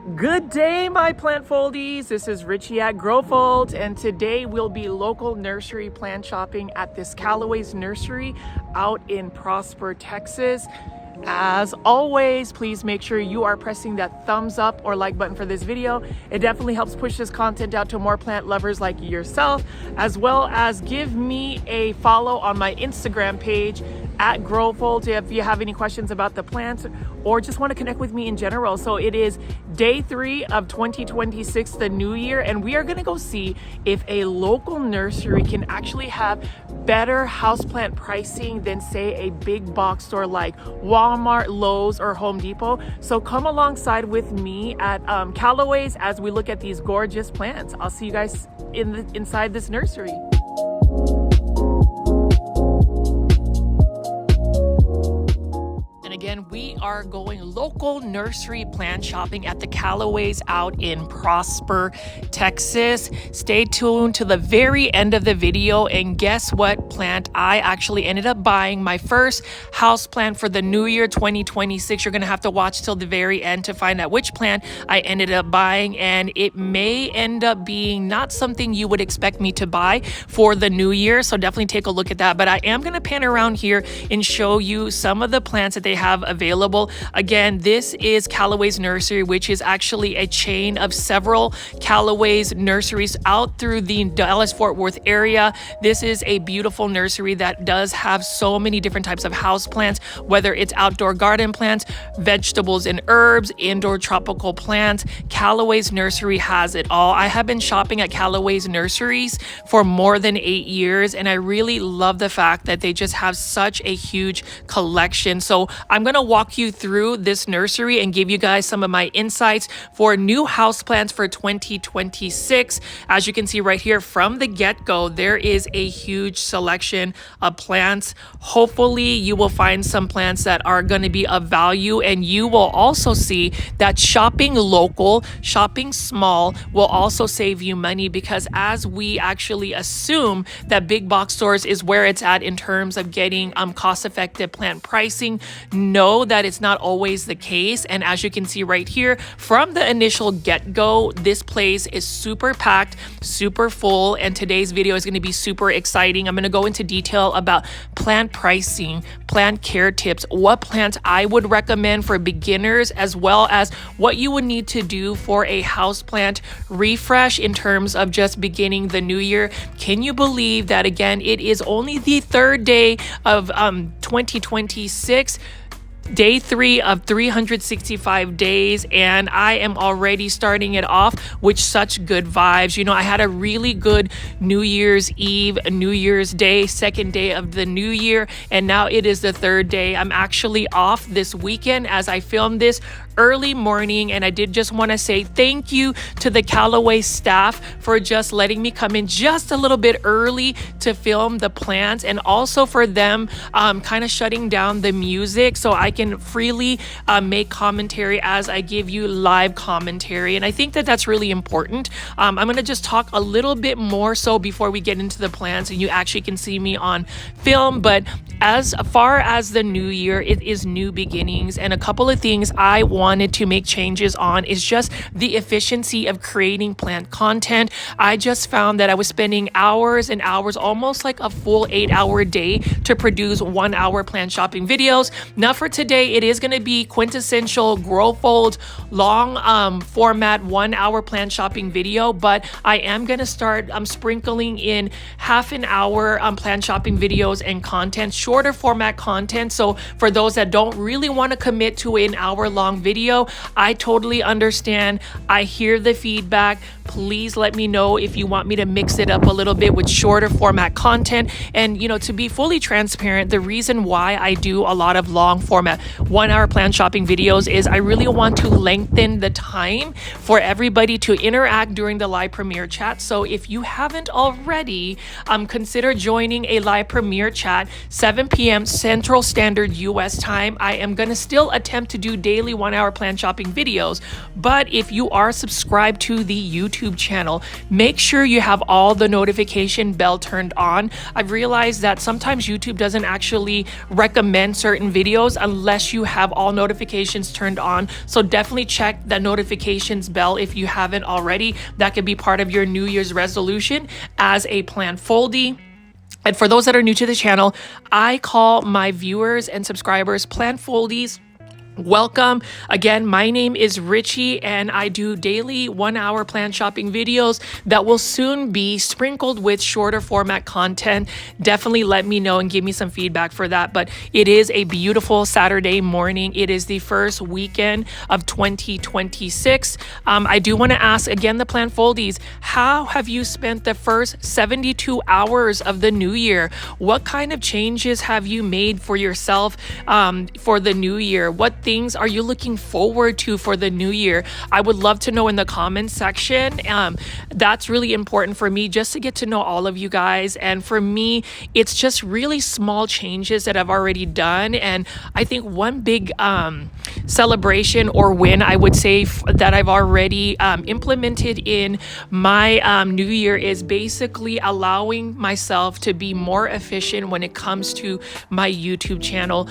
Good day, my plant foldies. This is Richie at Growfold, and today we'll be local nursery plant shopping at this Calloways nursery out in Prosper, Texas. As always, please make sure you are pressing that thumbs up or like button for this video. It definitely helps push this content out to more plant lovers like yourself, as well as give me a follow on my Instagram page at Growfold if you have any questions about the plants or just want to connect with me in general. So it is day 3 of 2026, the new year, and we are going to go see if a local nursery can actually have better houseplant pricing than, say, a big box store like Walmart, Lowe's, or Home Depot. So come alongside with me at Calloways as we look at these gorgeous plants. I'll see you guys inside this nursery. Again, we are going local nursery plant shopping at the Calloways out in Prosper, Texas. Stay tuned to the very end of the video and guess what plant I actually ended up buying. My first house plant for the new year 2026. You're going to have to watch till the very end to find out which plant I ended up buying, and it may end up being not something you would expect me to buy for the new year, so definitely take a look at that. But I am going to pan around here and show you some of the plants that they have available. Again, this is Calloways Nursery, which is actually a chain of several Calloways nurseries out through the Dallas-Fort Worth area. This is a beautiful nursery that does have so many different types of house plants, whether it's outdoor garden plants, vegetables and herbs, indoor tropical plants. Calloways Nursery has it all. I have been shopping at Calloways Nurseries for more than 8 years, and I really love the fact that they just have such a huge collection. So I'm going to walk you through this nursery and give you guys some of my insights for new houseplants for 2026. As you can see right here from the get-go, there is a huge selection of plants. Hopefully you will find some plants that are going to be of value, and you will also see that shopping local, shopping small will also save you money, because as we actually assume that big box stores is where it's at in terms of getting cost-effective plant pricing, know that it's not always the case. And as you can see right here from the initial get-go, this place is super packed, super full, and today's video is going to be super exciting. I'm going to go into detail about plant pricing, plant care tips, what plants I would recommend for beginners, as well as what you would need to do for a houseplant refresh in terms of just beginning the new year. Can you believe that, again, it is only the third day of 2026, day 3 of 365 days, and I am already starting it off with such good vibes. You know, I had a really good New Year's Eve, New Year's Day, second day of the new year, and now it is the third day. I'm actually off this weekend as I filmed this early morning, and I did just want to say thank you to the Calloway staff for just letting me come in just a little bit early to film the plants, and also for them kind of shutting down the music so I can freely make commentary as I give you live commentary. And I think that that's really important. I'm going to just talk a little bit more so before we get into the plants and you actually can see me on film. But as far as the new year, it is new beginnings, and a couple of things I wanted to make changes on is just the efficiency of creating plant content. I just found that I was spending hours and hours, almost like a full 8-hour day, to produce 1-hour plant shopping videos. Now for today, it is going to be quintessential Growfold long format 1-hour plant shopping video, but I am going to start sprinkling in half an hour plant shopping videos and content, shorter format content. So for those that don't really want to commit to an hour-long video, I totally understand. I hear the feedback. Please let me know if you want me to mix it up a little bit with shorter format content. And, you know, to be fully transparent, the reason why I do a lot of long format 1-hour plant shopping videos is I really want to lengthen the time for everybody to interact during the live premiere chat. So if you haven't already, consider joining a live premiere chat 7 p.m. Central Standard US time. I am going to still attempt to do daily 1-hour 1-hour plant shopping videos. But if you are subscribed to the YouTube channel, make sure you have all the notification bell turned on. I've realized that sometimes YouTube doesn't actually recommend certain videos unless you have all notifications turned on. So definitely check the notifications bell if you haven't already. That could be part of your New Year's resolution as a plant foldie. And for those that are new to the channel, I call my viewers and subscribers plant foldies. Welcome. Again, my name is Richie and I do daily 1-hour plant shopping videos that will soon be sprinkled with shorter format content. Definitely let me know and give me some feedback for that. But it is a beautiful Saturday morning. It is the first weekend of 2026. I do want to ask again, the plant foldies, how have you spent the first 72 hours of the new year? What kind of changes have you made for yourself for the new year? What things are you looking forward to for the new year? I would love to know in the comments section. That's really important for me, just to get to know all of you guys. And for me, it's just really small changes that I've already done. And I think one big celebration or win, I would say, that I've already implemented in my new year is basically allowing myself to be more efficient when it comes to my YouTube channel,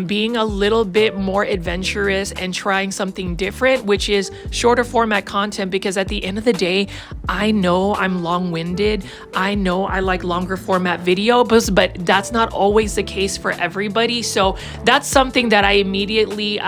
being a little bit more adventurous and trying something different, which is shorter format content, because at the end of the day, I know I'm long-winded. I know I like longer format videos, but that's not always the case for everybody. So that's something that I immediately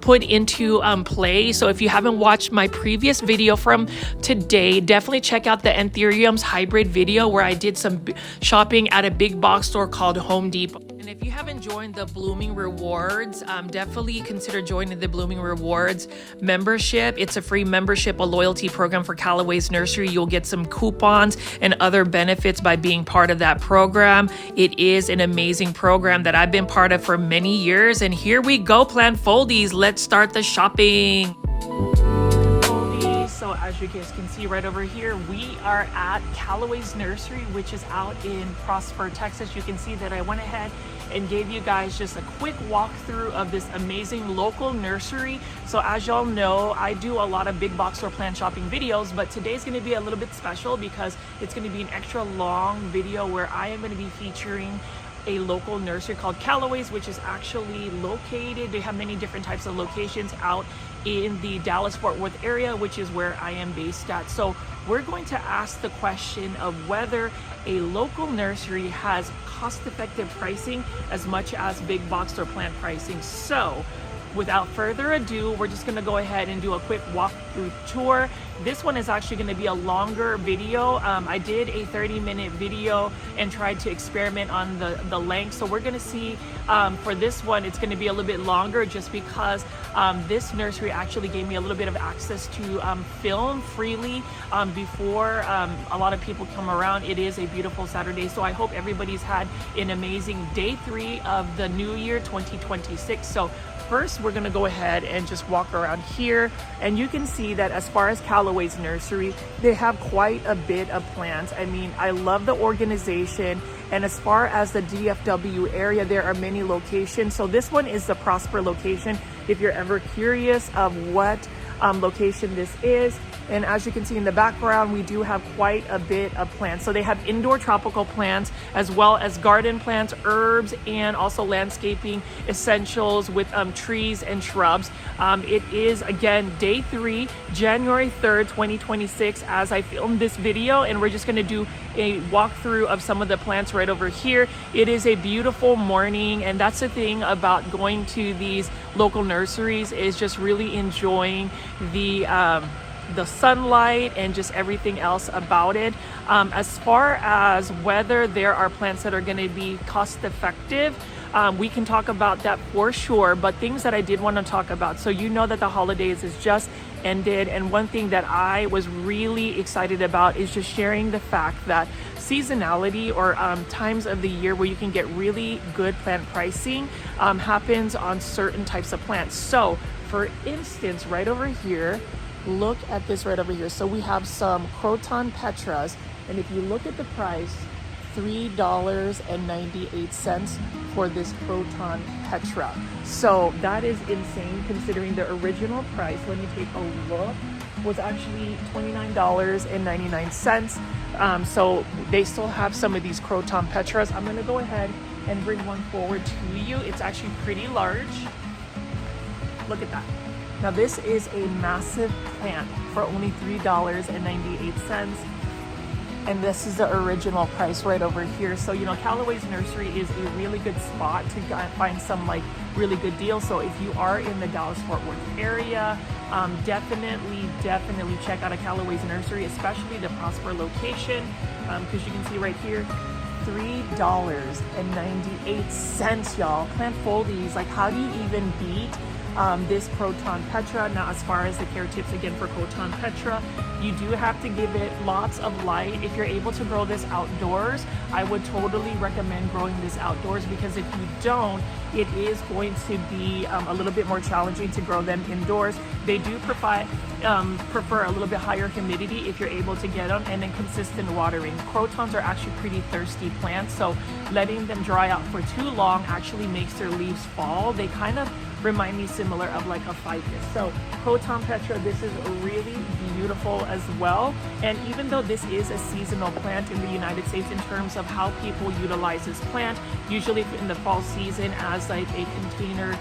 put into play. So if you haven't watched my previous video from today, definitely check out the Anthuriums hybrid video where I did some shopping at a big box store called Home Depot. And if you haven't joined the Blooming Rewards, definitely consider joining the Blooming Rewards membership. It's a free membership, a loyalty program for Calloway's Nursery. You'll get some coupons and other benefits by being part of that program. It is an amazing program that I've been part of for many years. And here we go, plant foldies. Let's start the shopping. So as you guys can see right over here, we are at Calloway's Nursery, which is out in Prosper, Texas. You can see that I went ahead and gave you guys just a quick walkthrough of this amazing local nursery. So as y'all know, I do a lot of big box store plant shopping videos, but today's going to be a little bit special because it's going to be an extra long video where I am going to be featuring a local nursery called Calloways, which is actually located, they have many different types of locations out in the Dallas-Fort Worth area, which is where I am based at. So we're going to ask the question of whether a local nursery has cost-effective pricing as much as big box store plant pricing. So without further ado, we're just going to go ahead and do a quick walkthrough tour. This one is actually going to be a longer video. I did a 30-minute video and tried to experiment on the length. So we're going to see for this one, it's going to be a little bit longer just because this nursery actually gave me a little bit of access to film freely before a lot of people come around. It is a beautiful Saturday. So I hope everybody's had an amazing day 3 of the new year 2026. So first, we're going to go ahead and just walk around here, and you can see that as far as Calloway's Nursery, they have quite a bit of plants. I mean, I love the organization, and as far as the DFW area, there are many locations. So this one is the Prosper location, if you're ever curious of what location this is. And as you can see in the background, we do have quite a bit of plants. So they have indoor tropical plants as well as garden plants, herbs, and also landscaping essentials with trees and shrubs. It is, again, day 3, January 3rd, 2026, as I filmed this video, and we're just going to do a walkthrough of some of the plants right over here. It is a beautiful morning, and that's the thing about going to these local nurseries, is just really enjoying the sunlight and just everything else about it. As far as whether there are plants that are going to be cost effective, we can talk about that for sure, but things that I did want to talk about. So you know that the holidays is just ended, and one thing that I was really excited about is just sharing the fact that seasonality, or times of the year where you can get really good plant pricing, happens on certain types of plants. So for instance, right over here, look at this right over here. So we have some Croton Petras, and if you look at the price $3.98 for this Croton Petra. So that is insane considering the original price, let me take a look, was actually $29.99. So they still have some of these Croton Petras. I'm gonna go ahead and bring one forward to you. It's actually pretty large. Look at that. Now this is a massive plant for only $3.98. And this is the original price right over here. So, Calloway's Nursery is a really good spot to find some like really good deals. So if you are in the Dallas-Fort Worth area, definitely check out a Calloway's Nursery, especially the Prosper location, because you can see right here, $3.98, y'all. Plant foldies, like how do you even beat this Croton Petra? Now, as far as the care tips again for Croton Petra, you do have to give it lots of light. If you're able to grow this outdoors, I would totally recommend growing this outdoors, because if you don't, it is going to be a little bit more challenging to grow them indoors. They do prefer a little bit higher humidity if you're able to get them, and then consistent watering. Crotons are actually pretty thirsty plants, so letting them dry out for too long actually makes their leaves fall. They kind of remind me similar of like a ficus. So Croton Petra, this is really beautiful as well. And even though this is a seasonal plant in the United States in terms of how people utilize this plant, usually in the fall season as like a container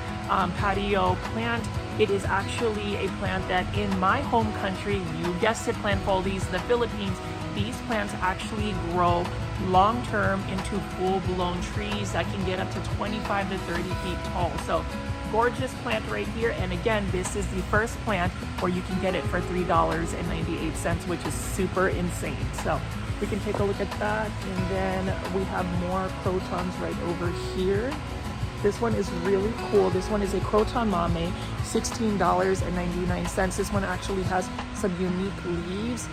patio plant, it is actually a plant that in my home country, you guessed it, plant foldies, the Philippines, these plants actually grow long-term into full-blown trees that can get up to 25 to 30 feet tall. So gorgeous plant right here. And again, this is the first plant where you can get it for $3.98, which is super insane. So we can take a look at that. And then we have more crotons right over here. This one is really cool. This one is a Croton Mame, $16.99. This one actually has some unique leaves.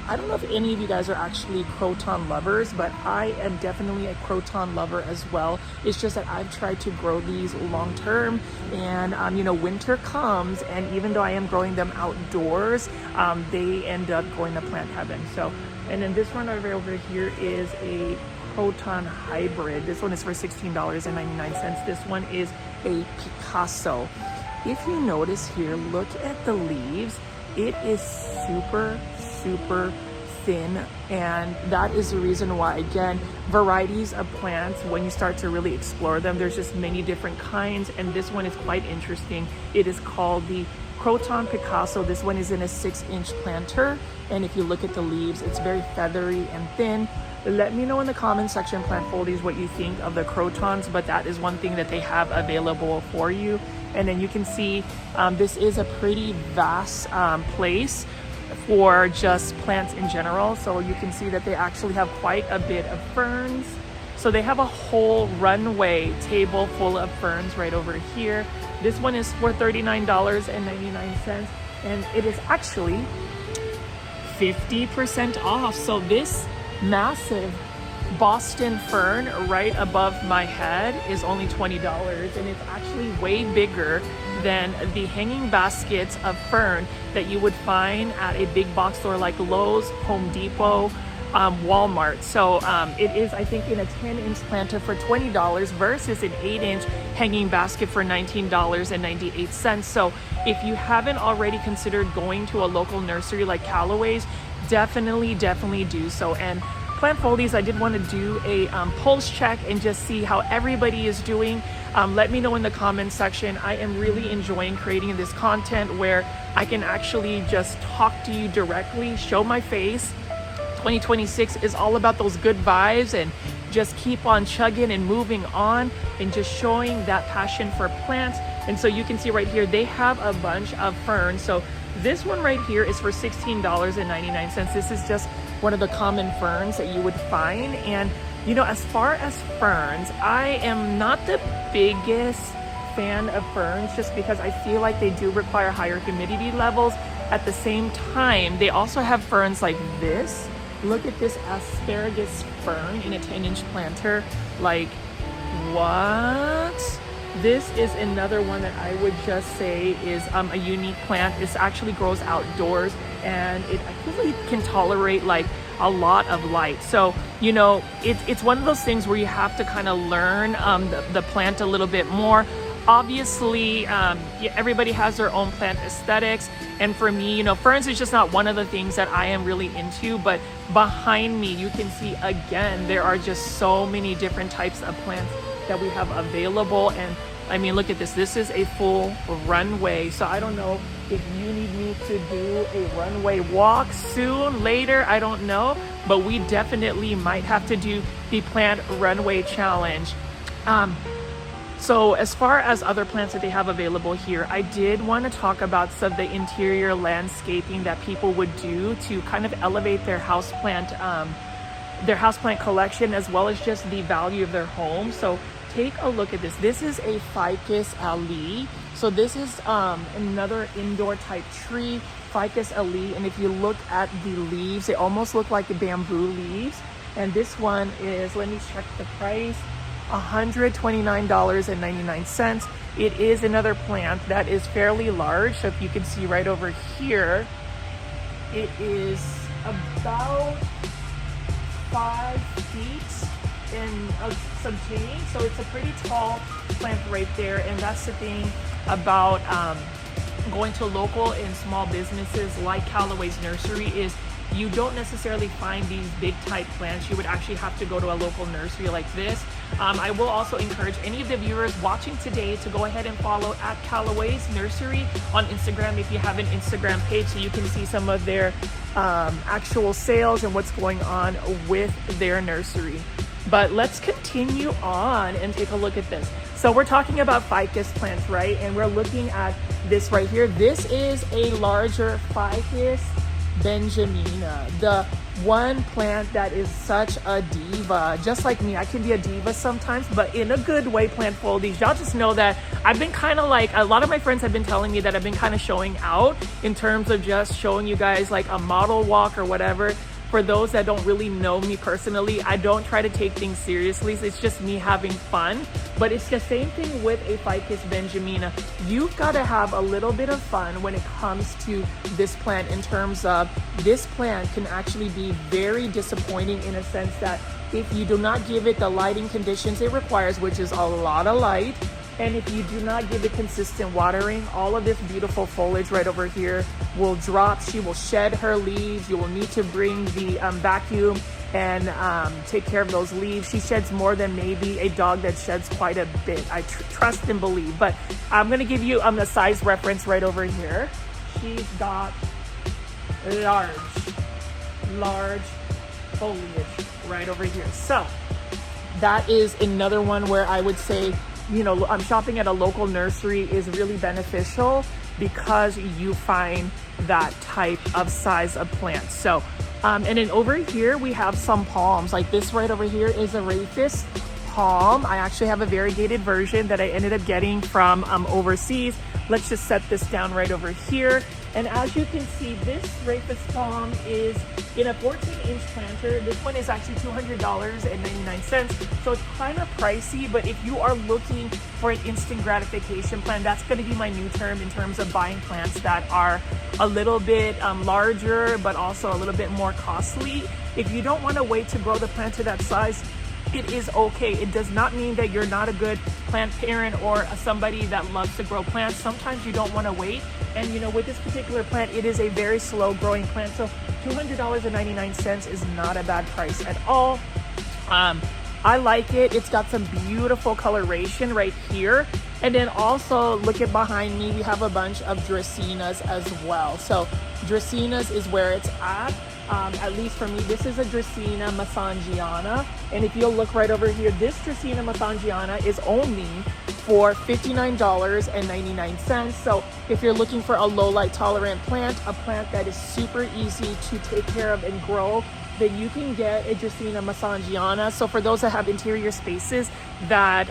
I don't know if any of you guys are actually Croton lovers, but I am definitely a Croton lover as well. It's just that I've tried to grow these long term, and winter comes, and even though I am growing them outdoors, they end up going to plant heaven. So, and then this one over here is a Croton hybrid. This one is for $16.99. This one is a Picasso. If you notice here, look at the leaves. It is super thin, and that is the reason why, again, varieties of plants, when you start to really explore them, there's just many different kinds, and this one is quite interesting. It is called the Croton Picasso. This one is in a 6-inch planter, and if you look at the leaves, it's very feathery and thin. Let me know in the comment section, plant foldies, what you think of the crotons, but that is one thing that they have available for you. And then you can see this is a pretty vast place for just plants in general. So you can see that they actually have quite a bit of ferns. So they have a whole runway table full of ferns right over here. This one is for $39.99, and it is actually 50% off. So this massive Boston fern right above my head is only $20, and it's actually way bigger than the hanging baskets of fern that you would find at a big box store like Lowe's, Home Depot, Walmart. So it is, I think, in a 10-inch planter for $20 versus an 8-inch hanging basket for $19.98. So if you haven't already considered going to a local nursery like Calloways, definitely do so. And plant foldies, I did want to do a pulse check and just see how everybody is doing. Let me know in the comments section. I am really enjoying creating this content where I can actually just talk to you directly, show my face. 2026 is all about those good vibes, and just keep on chugging and moving on and just showing that passion for plants. And so you can see right here, they have a bunch of ferns. So this one right here is for $16.99. This is just one of the common ferns that you would find. And as far as ferns, I am not the biggest fan of ferns, just because I feel like they do require higher humidity levels. At the same time, they also have ferns like this. Look at this asparagus fern in a 10-inch planter. Like, what? This is another one that I would just say is a unique plant. It actually grows outdoors, and it actually can tolerate like a lot of light. So, you know, it's one of those things where you have to kind of learn the plant a little bit more. Obviously, everybody has their own plant aesthetics. And for me, you know, ferns is just not one of the things that I am really into. But behind me, you can see, again, there are just so many different types of plants that we have available. And I mean, look at this. This is a full runway. So I don't know if you need me to do a runway walk soon, later, I don't know. But we definitely might have to do the plant runway challenge. So as far as other plants that they have available here, I did want to talk about some of the interior landscaping that people would do to kind of elevate their houseplant collection, as well as just the value of their home. So take a look at this. This is a Ficus alii. So this is another indoor type tree, Ficus alii. And if you look at the leaves, they almost look like the bamboo leaves. And this one is, let me check the price, $129.99. It is another plant that is fairly large. So if you can see right over here, it is about 5 feet and some change. So it's a pretty tall plant right there. And that's the thing about going to local and small businesses like Calloway's Nursery is you don't necessarily find these big type plants. You would actually have to go to a local nursery like this. I will also encourage any of the viewers watching today to go ahead and follow at Calloway's Nursery on Instagram if you have an Instagram page, so you can see some of their actual sales and what's going on with their nursery. But let's continue on and take a look at this. So we're talking about ficus plants, right? And we're looking at this right here. This is a larger Ficus benjamina, the one plant that is such a diva. Just like me, I can be a diva sometimes, but in a good way, plant foldies. Y'all just know that I've been kind of like, a lot of my friends have been telling me that I've been kind of showing out in terms of just showing you guys like a model walk or whatever. For those that don't really know me personally, I don't try to take things seriously. It's just me having fun. But it's the same thing with a Ficus benjamina. You've got to have a little bit of fun when it comes to this plant, in terms of this plant can actually be very disappointing in a sense that if you do not give it the lighting conditions it requires, which is a lot of light, and if you do not give it consistent watering, all of this beautiful foliage right over here will drop. She will shed her leaves. You will need to bring the vacuum and take care of those leaves. She sheds more than maybe a dog that sheds quite a bit. I trust and believe. But I'm going to give you the size reference right over here. She's got large foliage right over here. So that is another one where I would say, you know, shopping at a local nursery is really beneficial because you find that type of size of plant. So, and then over here we have some palms. Like this right over here is a Rhapis palm. I actually have a variegated version that I ended up getting from overseas. Let's just set this down right over here. And as you can see, this Rhapis palm is in a 14-inch planter. This one is actually $200.99. So it's kind of pricey, but if you are looking for an instant gratification plant, that's going to be my new term in terms of buying plants that are a little bit larger, but also a little bit more costly. If you don't want to wait to grow the plant to that size, it is okay. It does not mean that you're not a good plant parent or somebody that loves to grow plants. Sometimes you don't want to wait. And you know, with this particular plant, it is a very slow growing plant. So $200.99 is not a bad price at all. I like it. It's got some beautiful coloration right here. And then also look at behind me, we have a bunch of Dracaenas as well. So Dracaenas is where it's at least for me. This is a Dracaena Massangiana. And if you'll look right over here, this Dracaena Massangiana is only for $59.99. So if you're looking for a low light tolerant plant, a plant that is super easy to take care of and grow, then you can get a Dracaena Massangiana. So for those that have interior spaces that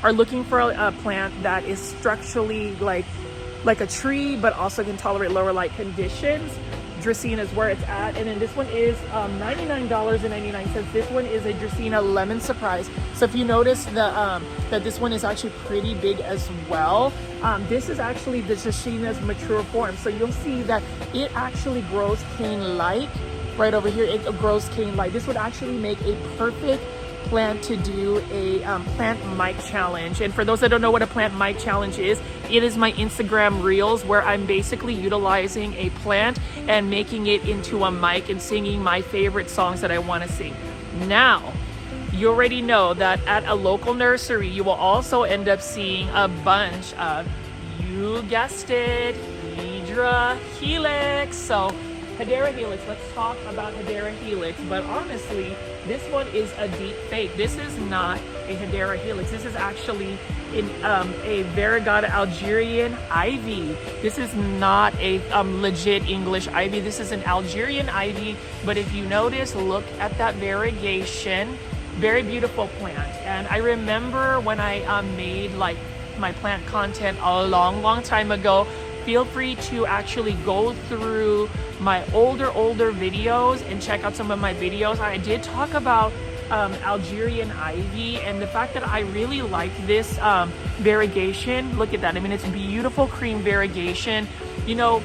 are looking for a plant that is structurally like a tree, but also can tolerate lower light conditions, Dracaena is where it's at. And then this one is $99.99. This one is a Dracaena Lemon Surprise. So if you notice that this one is actually pretty big as well. This is actually the Dracaena's mature form. So you'll see that it actually grows cane-like. right over here, it grows cane light. This would actually make a perfect plant to do a plant mic challenge. And for those that don't know what a plant mic challenge is, it is my Instagram reels where I'm basically utilizing a plant and making it into a mic and singing my favorite songs that I want to sing. Now, you already know that at a local nursery, you will also end up seeing a bunch of, you guessed it, Hedera helix. So Hedera helix, let's talk about Hedera helix. But honestly, this one is a deep fake. This is not a Hedera helix. This is actually a variegata Algerian ivy. This is not a legit English ivy. This is an Algerian ivy. But if you notice, look at that variegation. Very beautiful plant. And I remember when I made like my plant content a long time ago, feel free to actually go through my older videos and check out some of my videos. I did talk about Algerian ivy and the fact that I really like this variegation. Look at that. I mean, it's beautiful cream variegation. You know,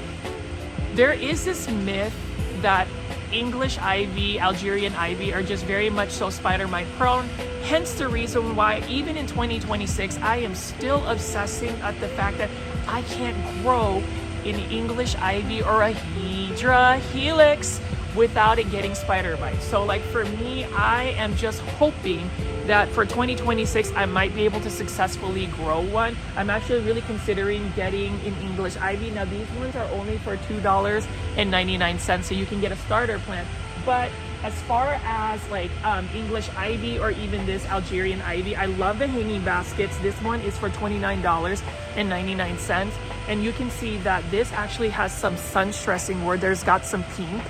there is this myth that English ivy, Algerian ivy are just very much so spider mite prone. Hence the reason why even in 2026, I am still obsessing at the fact that I can't grow an English ivy or a Hedera helix without it getting spider bites. So like for me, I am just hoping that for 2026, I might be able to successfully grow one. I'm actually really considering getting an English ivy. Now these ones are only for $2.99, so you can get a starter plant. But as far as like English ivy or even this Algerian ivy, I love the hanging baskets. This one is for $29.99. And you can see that this actually has some sun stressing where there's got some pink.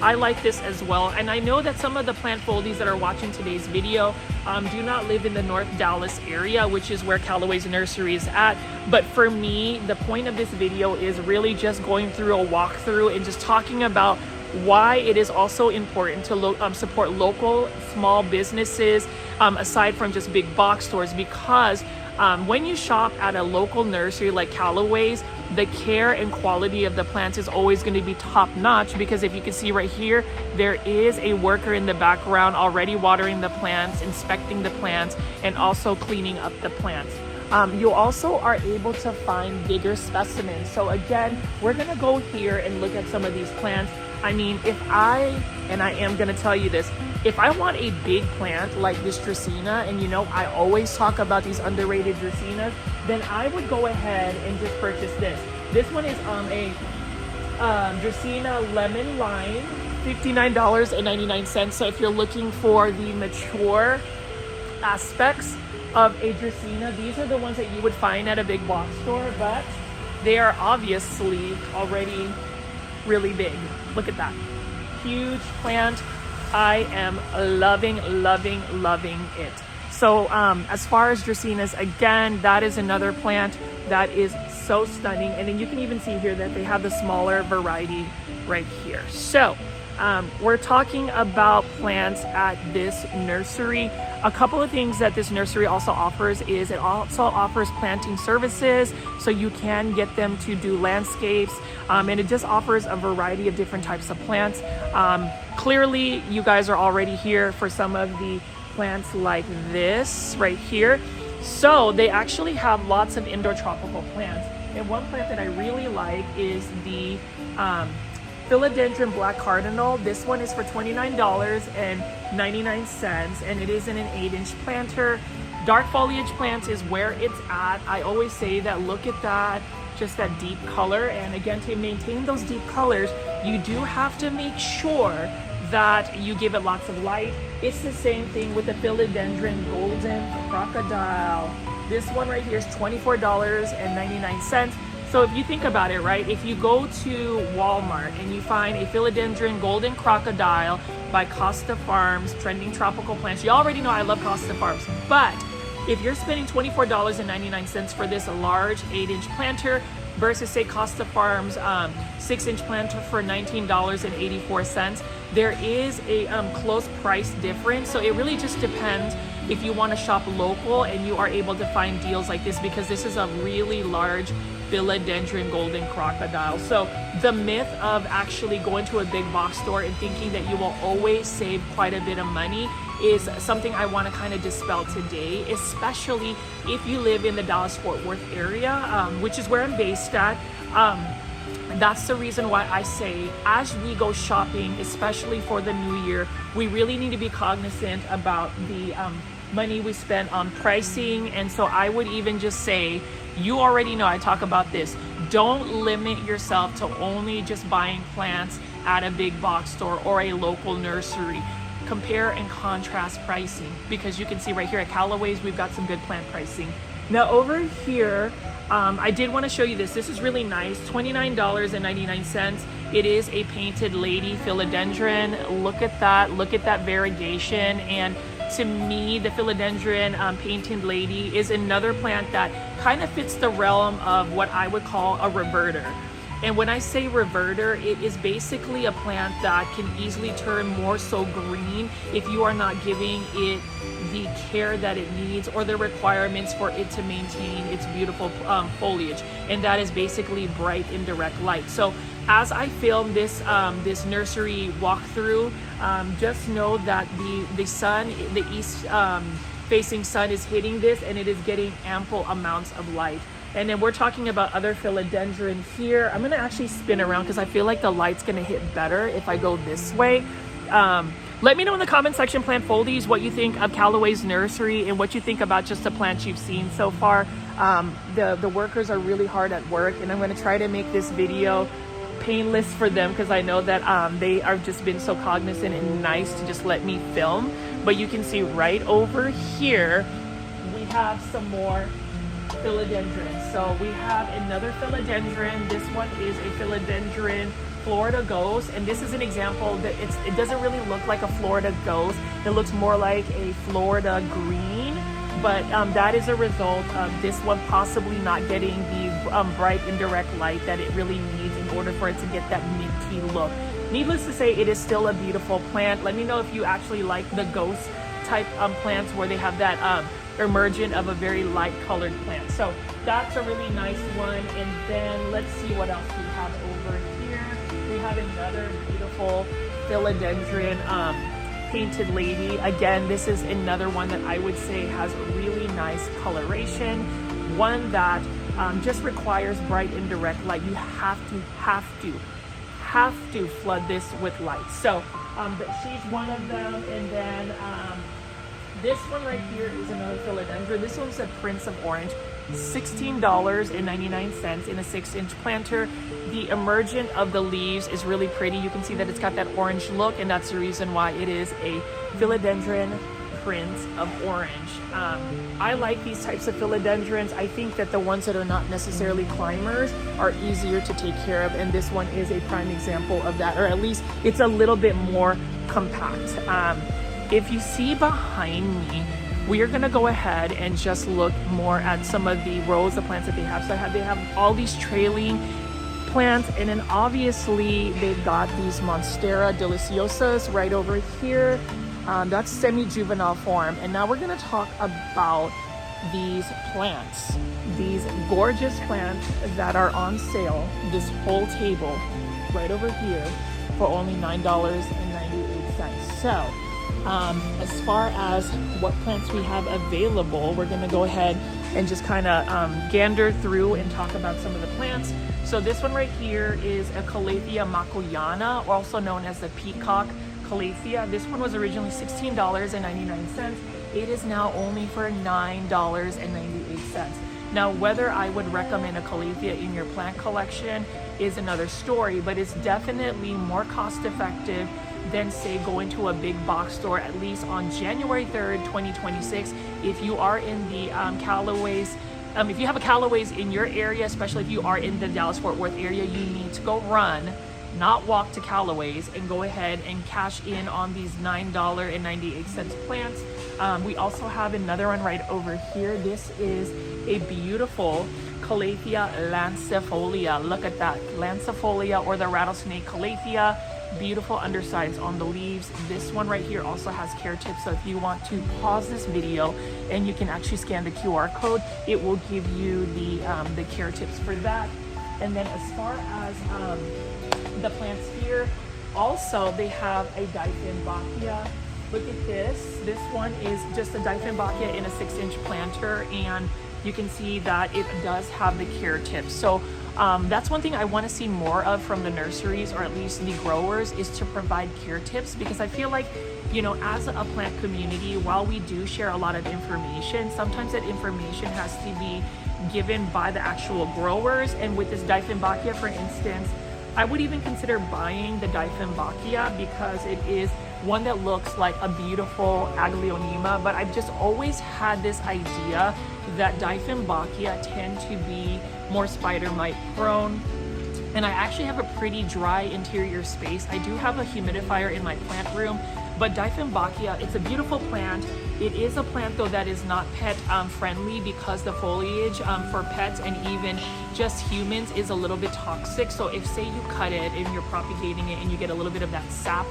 I like this as well. And I know that some of the plant foldies that are watching today's video do not live in the North Dallas area, which is where Calloway's Nursery is at. But for me, the point of this video is really just going through a walkthrough and just talking about why it is also important to support local small businesses aside from just big box stores, because when you shop at a local nursery like Calloways, the care and quality of the plants is always going to be top notch, because if you can see right here, there is a worker in the background already watering the plants, inspecting the plants, and also cleaning up the plants. You also are able to find bigger specimens. So again, we're going to go here and look at some of these plants. I mean, I am going to tell you this, if I want a big plant like this Dracaena, and you know, I always talk about these underrated Dracaenas, then I would go ahead and just purchase this. This one is a Dracaena Lemon Lime, $59.99. So if you're looking for the mature aspects of a Dracaena, these are the ones that you would find at a big box store, but they are obviously already really big. Look at that. Huge plant. I am loving it. So as far as Dracaenas, again, that is another plant that is so stunning. And then you can even see here that they have the smaller variety right here. So we're talking about plants at this nursery. A couple of things that this nursery also offers is it also offers planting services, so you can get them to do landscapes, and it just offers a variety of different types of plants. Clearly, you guys are already here for some of the plants like this right here. So they actually have lots of indoor tropical plants. And one plant that I really like is the Philodendron Black Cardinal. This one is for $29.99, and it is in an 8-inch planter. Dark foliage plants is where it's at. I always say that, look at that, just that deep color. And again, to maintain those deep colors, you do have to make sure that you give it lots of light. It's the same thing with the Philodendron Golden Crocodile. This one right here is $24.99. So if you think about it, right, if you go to Walmart and you find a Philodendron Golden Crocodile by Costa Farms, trending tropical plants, you already know I love Costa Farms, but if you're spending $24.99 for this large 8-inch planter versus say Costa Farms 6-inch planter for $19.84, there is a close price difference. So it really just depends if you want to shop local and you are able to find deals like this, because this is a really large philodendron golden crocodile. So the myth of actually going to a big box store and thinking that you will always save quite a bit of money is something I want to kind of dispel today, especially if you live in the Dallas-Fort Worth area, which is where I'm based at. That's the reason why I say, as we go shopping, especially for the new year, we really need to be cognizant about the money we spend on pricing. And so I would even just say, you already know I talk about this. Don't limit yourself to only just buying plants at a big box store or a local nursery. Compare and contrast pricing, because you can see right here at Calloways, we've got some good plant pricing. Now over here, I did want to show you this. This is really nice, $29.99. It is a painted lady philodendron. Look at that variegation. And to me, the philodendron painted lady is another plant that kind of fits the realm of what I would call a reverter. And when I say reverter, it is basically a plant that can easily turn more so green if you are not giving it the care that it needs or the requirements for it to maintain its beautiful foliage. And that is basically bright indirect light. So as I film this this nursery walkthrough, just know that the sun, the east facing sun is hitting this, and it is getting ample amounts of light. And then we're talking about other philodendron here. I'm gonna actually spin around because I feel like the light's gonna hit better if I go this way. Let me know in the comment section, plant foldies, what you think of Calloway's nursery and what you think about just the plants you've seen so far. The workers are really hard at work, and I'm gonna try to make this video painless for them because I know that they have just been so cognizant and nice to just let me film. But you can see right over here, we have some more philodendron. So we have another philodendron. This one is a philodendron Florida Ghost, and this is an example that it doesn't really look like a Florida Ghost. It looks more like a Florida green, but that is a result of this one possibly not getting the bright indirect light that it really needs in order for it to get that minty look. Needless to say, it is still a beautiful plant. Let me know if you actually like the ghost type plants where they have that emergent of a very light colored plant. So that's a really nice one. And then let's see what else we have over here. We have another beautiful philodendron painted lady. Again, this is another one that I would say has really nice coloration, one that just requires bright indirect light. You have to flood this with light. So but she's one of them. And then this one right here is another philodendron. This one's a Prince of Orange, $16.99 in a 6-inch planter. The emergent of the leaves is really pretty. You can see that it's got that orange look, and that's the reason why it is a philodendron Prince of Orange. I like these types of philodendrons. I think that the ones that are not necessarily climbers are easier to take care of, and this one is a prime example of that, or at least it's a little bit more compact. If you see behind me, we are gonna go ahead and just look more at some of the rows of plants that they have. So they have all these trailing plants, and then obviously they've got these Monstera deliciosas right over here. That's semi-juvenile form. And now we're gonna talk about these plants, these gorgeous plants that are on sale, this whole table right over here for only $9.98. So as far as what plants we have available, we're gonna go ahead and just kind of gander through and talk about some of the plants. So this one right here is a Callaway Makoyana, also known as the peacock Callaway. This one was originally $16.99. It is now only for $9.98. Now, whether I would recommend a Callaway in your plant collection is another story, but it's definitely more cost effective than say going to a big box store, at least on January 3rd, 2026. If you are in the Calloways, if you have a Calloways in your area, especially if you are in the Dallas-Fort Worth area, you need to go run, not walk to Calloways, and go ahead and cash in on these $9.98 plants. We also have another one right over here. This is a beautiful Callaway lancifolia. Look at that, lancifolia, or the rattlesnake Callaway. beautiful undersides on the leaves. This one right here also has care tips, so if you want to pause this video and you can actually scan the QR code, it will give you the care tips for that. And then as far as the plants here, also they have a Dieffenbachia. Look at this. This one is just a Dieffenbachia in a 6-inch planter, and you can see that it does have the care tips. So that's one thing I want to see more of from the nurseries, or at least the growers, is to provide care tips, because I feel like, you know, as a plant community, while we do share a lot of information, sometimes that information has to be given by the actual growers. And with this Dieffenbachia, for instance, I would even consider buying the Dieffenbachia because it is one that looks like a beautiful Aglaonema, but I've just always had this idea that Dieffenbachia tend to be more spider mite prone. And I actually have a pretty dry interior space. I do have a humidifier in my plant room, but Dieffenbachia, it's a beautiful plant. It is a plant though that is not pet friendly, because the foliage for pets and even just humans is a little bit toxic. So if, say, you cut it and you're propagating it and you get a little bit of that sap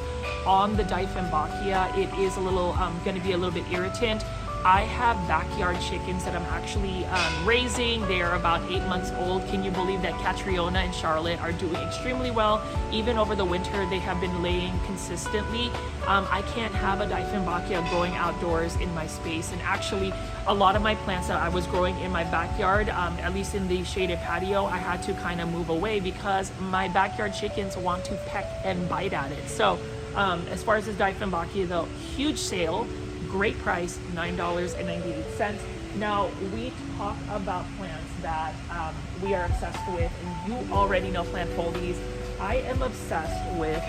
on the Dieffenbachia, it is a little going to be a little bit irritant. I have backyard chickens that I'm actually raising. They are about 8 months old. Can you believe that Catriona and Charlotte are doing extremely well? Even over the winter, they have been laying consistently. I can't have a Dieffenbachia growing outdoors in my space. And actually, a lot of my plants that I was growing in my backyard, at least in the shaded patio, I had to kind of move away because my backyard chickens want to peck and bite at it. So as far as this Dieffenbachia though, huge sale. Great price, $9.98. Now, we talk about plants that we are obsessed with, and you already know plant foldies. I am obsessed with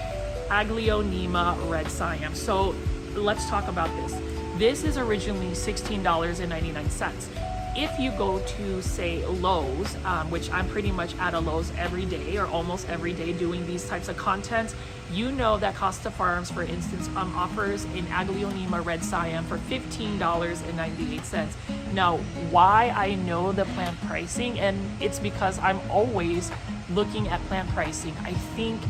Aglaonema red Siam. So let's talk about this. This is originally $16.99. If you go to, say, Lowe's, which I'm pretty much at a Lowe's every day or almost every day doing these types of content, you know that Costa Farms, for instance, offers an Aglaonema red Siam for $15.98. Now, why I know the plant pricing, and it's because I'm always looking at plant pricing. I think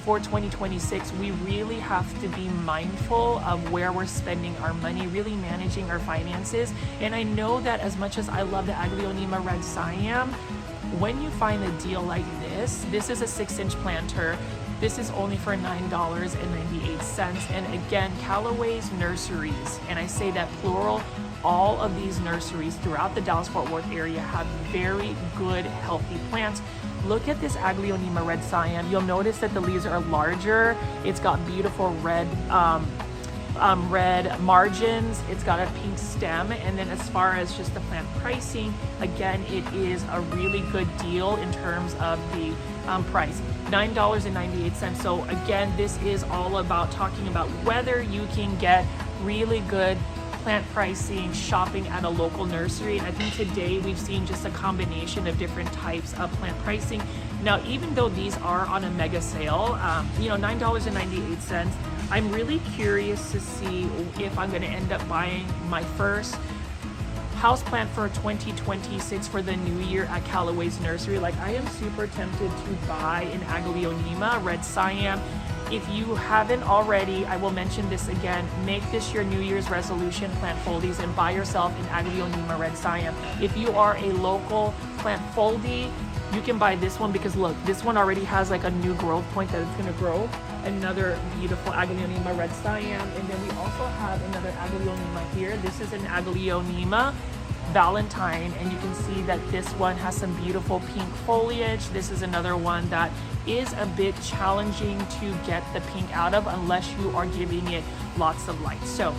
for 2026, we really have to be mindful of where we're spending our money, really managing our finances. And I know that as much as I love the Aglaonema red Siam, when you find a deal like this is a 6-inch planter. This is only for $9.98. And again, Calloway's nurseries, and I say that plural, all of these nurseries throughout the Dallas-Fort Worth area have very good, healthy plants. Look at this Aglaonema red Siam. You'll notice that the leaves are larger. It's got beautiful red red margins. It's got a pink stem. And then as far as just the plant pricing, again, it is a really good deal in terms of the price. $9.98. So again, this is all about talking about whether you can get really good plant pricing shopping at a local nursery. And I think today we've seen just a combination of different types of plant pricing. Now, even though these are on a mega sale, $9.98, I'm really curious to see if I'm going to end up buying my first houseplant for 2026 for the new year at Calloway's nursery. Like, I am super tempted to buy an Aglaonema red Siam. If you haven't already, I will mention this again, make this your New Year's resolution, plant foldies, and buy yourself an Aglaonema red Siam. If you are a local plant foldie, you can buy this one because look, this one already has like a new growth point that it's gonna grow. Another beautiful Aglaonema red Siam. And then we also have another Aglaonema here. This is an Aglaonema Valentine, and you can see that this one has some beautiful pink foliage. This is another one that is a bit challenging to get the pink out of unless you are giving it lots of light. So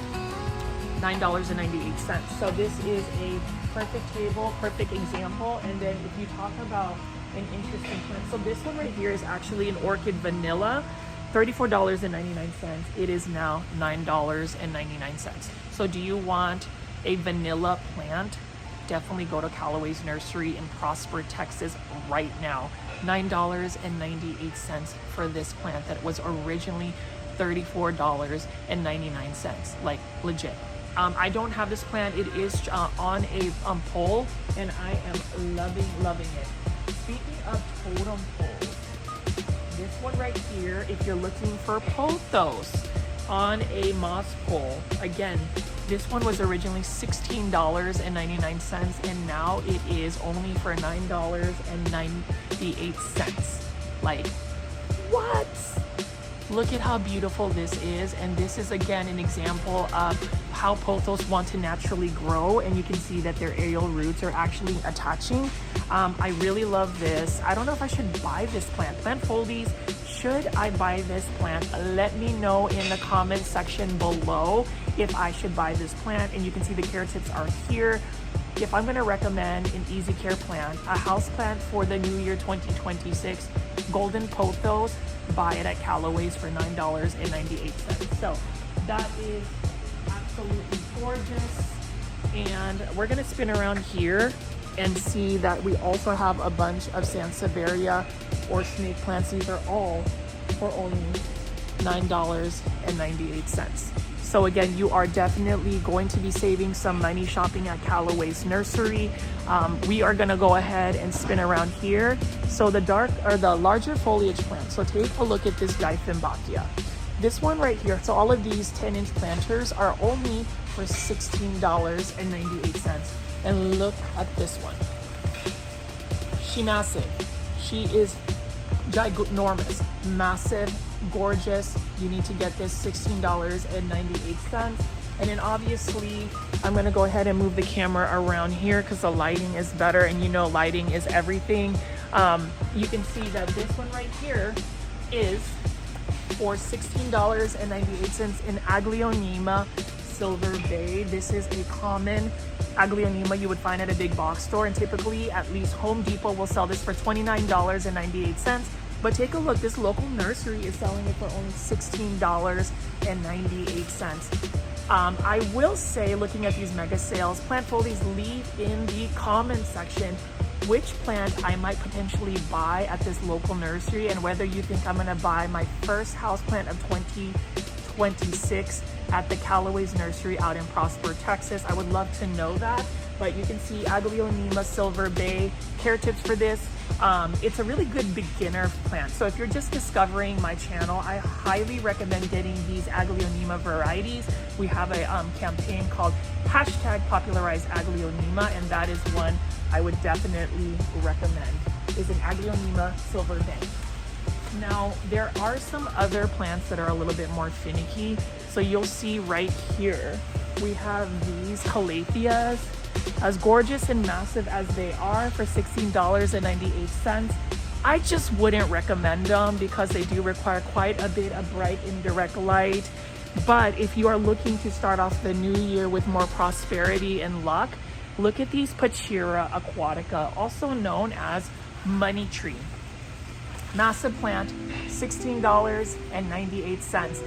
$9.98. So this is a perfect table, perfect example. And then if you talk about an interesting plant, so this one right here is actually an orchid vanilla, $34.99. It is now $9.99. So do you want a vanilla plant? Definitely go to Calloway's nursery in Prosper, Texas right now. $9.98 for this plant that was originally $34.99. Like, legit. I don't have this plant. It is on a pole, and I am loving it. Speaking of totem poles, this one right here if you're looking for pothos on a moss pole. Again, this one was originally $16.99 and now it is only for $9.98. Like, what? Look at how beautiful this is, and this is again an example of how pothos want to naturally grow, and you can see that their aerial roots are actually attaching. I really love this. I don't know if I should buy this plant. Plant foldies, should I buy this plant? Let me know in the comment section below if I should buy this plant. And you can see the care tips are here. If I'm going to recommend an easy care plant, a house plant for the new year 2026, golden pothos, buy it at Calloways for $9.98. So that is absolutely gorgeous. And we're going to spin around here and see that we also have a bunch of Sansevieria or snake plants. These are all for only $9.98. So again, you are definitely going to be saving some money shopping at Calloway's Nursery. We are going to go ahead and spin around here. So the larger foliage plants. So take a look at this Dieffenbachia. This one right here. So all of these 10-inch planters are only for $16.98. And look at this one. She's massive. She is ginormous, massive, gorgeous. You need to get this $16.98. And then obviously I'm going to go ahead and move the camera around here because the lighting is better, and you know lighting is everything. You can see that this one right here is for $16.98 in Aglaonema Silver Bay. This is a common Aglaonema you would find at a big box store, and typically at least Home Depot will sell this for $29.98. But take a look, this local nursery is selling it for only $16.98. I will say, looking at these mega sales, plant foldies, leave in the comment section which plant I might potentially buy at this local nursery, and whether you think I'm gonna buy my first houseplant of 2026 at the Calloway's Nursery out in Prosper, Texas. I would love to know that. But you can see Aglaonema Silver Bay. Care tips for this. It's a really good beginner plant. So if you're just discovering my channel, I highly recommend getting these Aglaonema varieties. We have a campaign called #PopularizeAglaonema, and that is one I would definitely recommend, is an Aglaonema Silver Bay. Now, there are some other plants that are a little bit more finicky. So you'll see right here, we have these Calatheas, as gorgeous and massive as they are, for $16.98. I just wouldn't recommend them because they do require quite a bit of bright indirect light. But if you are looking to start off the new year with more prosperity and luck, look at these Pachira aquatica, also known as money tree. Massive plant, $16.98.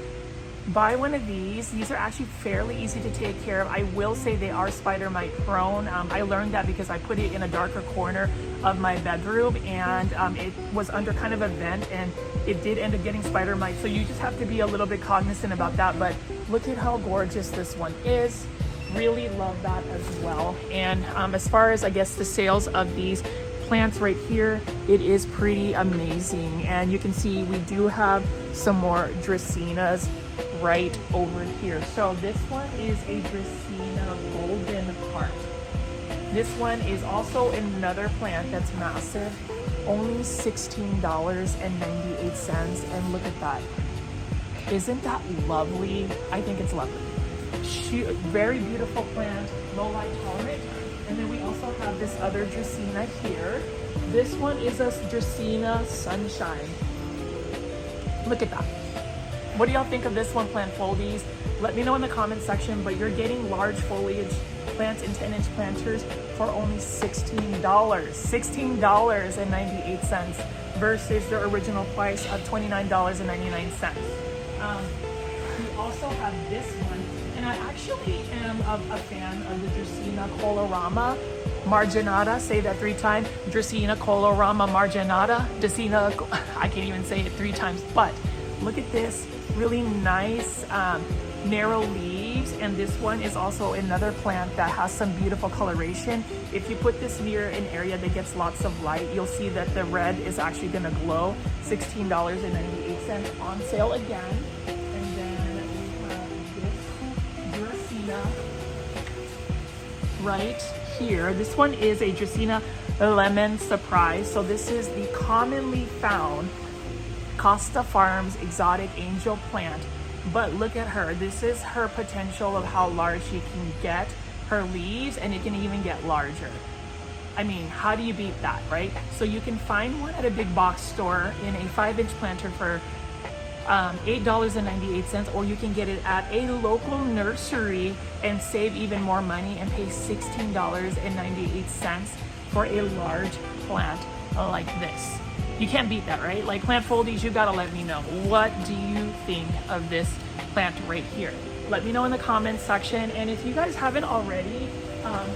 Buy one of these. These are actually fairly easy to take care of. I will say they are spider mite prone. I learned that because I put it in a darker corner of my bedroom, and it was under kind of a vent, and it did end up getting spider mite. So you just have to be a little bit cognizant about that. But look at how gorgeous this one is. Really love that as well. And as far as, I guess, the sales of these plants right here, it is pretty amazing. And you can see we do have some more Dracaenas right over here. So this one is a Dracaena golden heart. This one is also another plant that's massive, only $16.98. And look at that. Isn't that lovely? I think it's lovely. Very beautiful plant, low light tolerant. And then we also have this other Dracaena here. This one is a Dracaena Sunshine. Look at that. What do y'all think of this one, plant foldies? Let me know in the comment section. But you're getting large foliage plants in 10-inch planters for only $16.98 versus their original price of $29.99. We also have this one, and I actually am a fan of the Dracaena colorama marginata. Say that 3 times. Dracaena colorama marginata. Dracaena, I can't even say it 3 times, but look at this. Really nice narrow leaves, and this one is also another plant that has some beautiful coloration. If you put this near an area that gets lots of light, you'll see that the red is actually going to glow. $16.98 on sale again. And then we have this Dracaena right here. This one is a Dracaena Lemon Surprise. So this is the commonly found Costa Farms exotic angel plant. But look at her. This is her potential of how large she can get. Her leaves, and it can even get larger. I mean, how do you beat that, right? So you can find one at a big box store in a 5-inch planter for $8.98, or you can get it at a local nursery and save even more money and pay $16.98 for a large plant like this. You can't beat that, right? Like plant foldies, you gotta let me know. What do you think of this plant right here? Let me know in the comments section. And if you guys haven't already,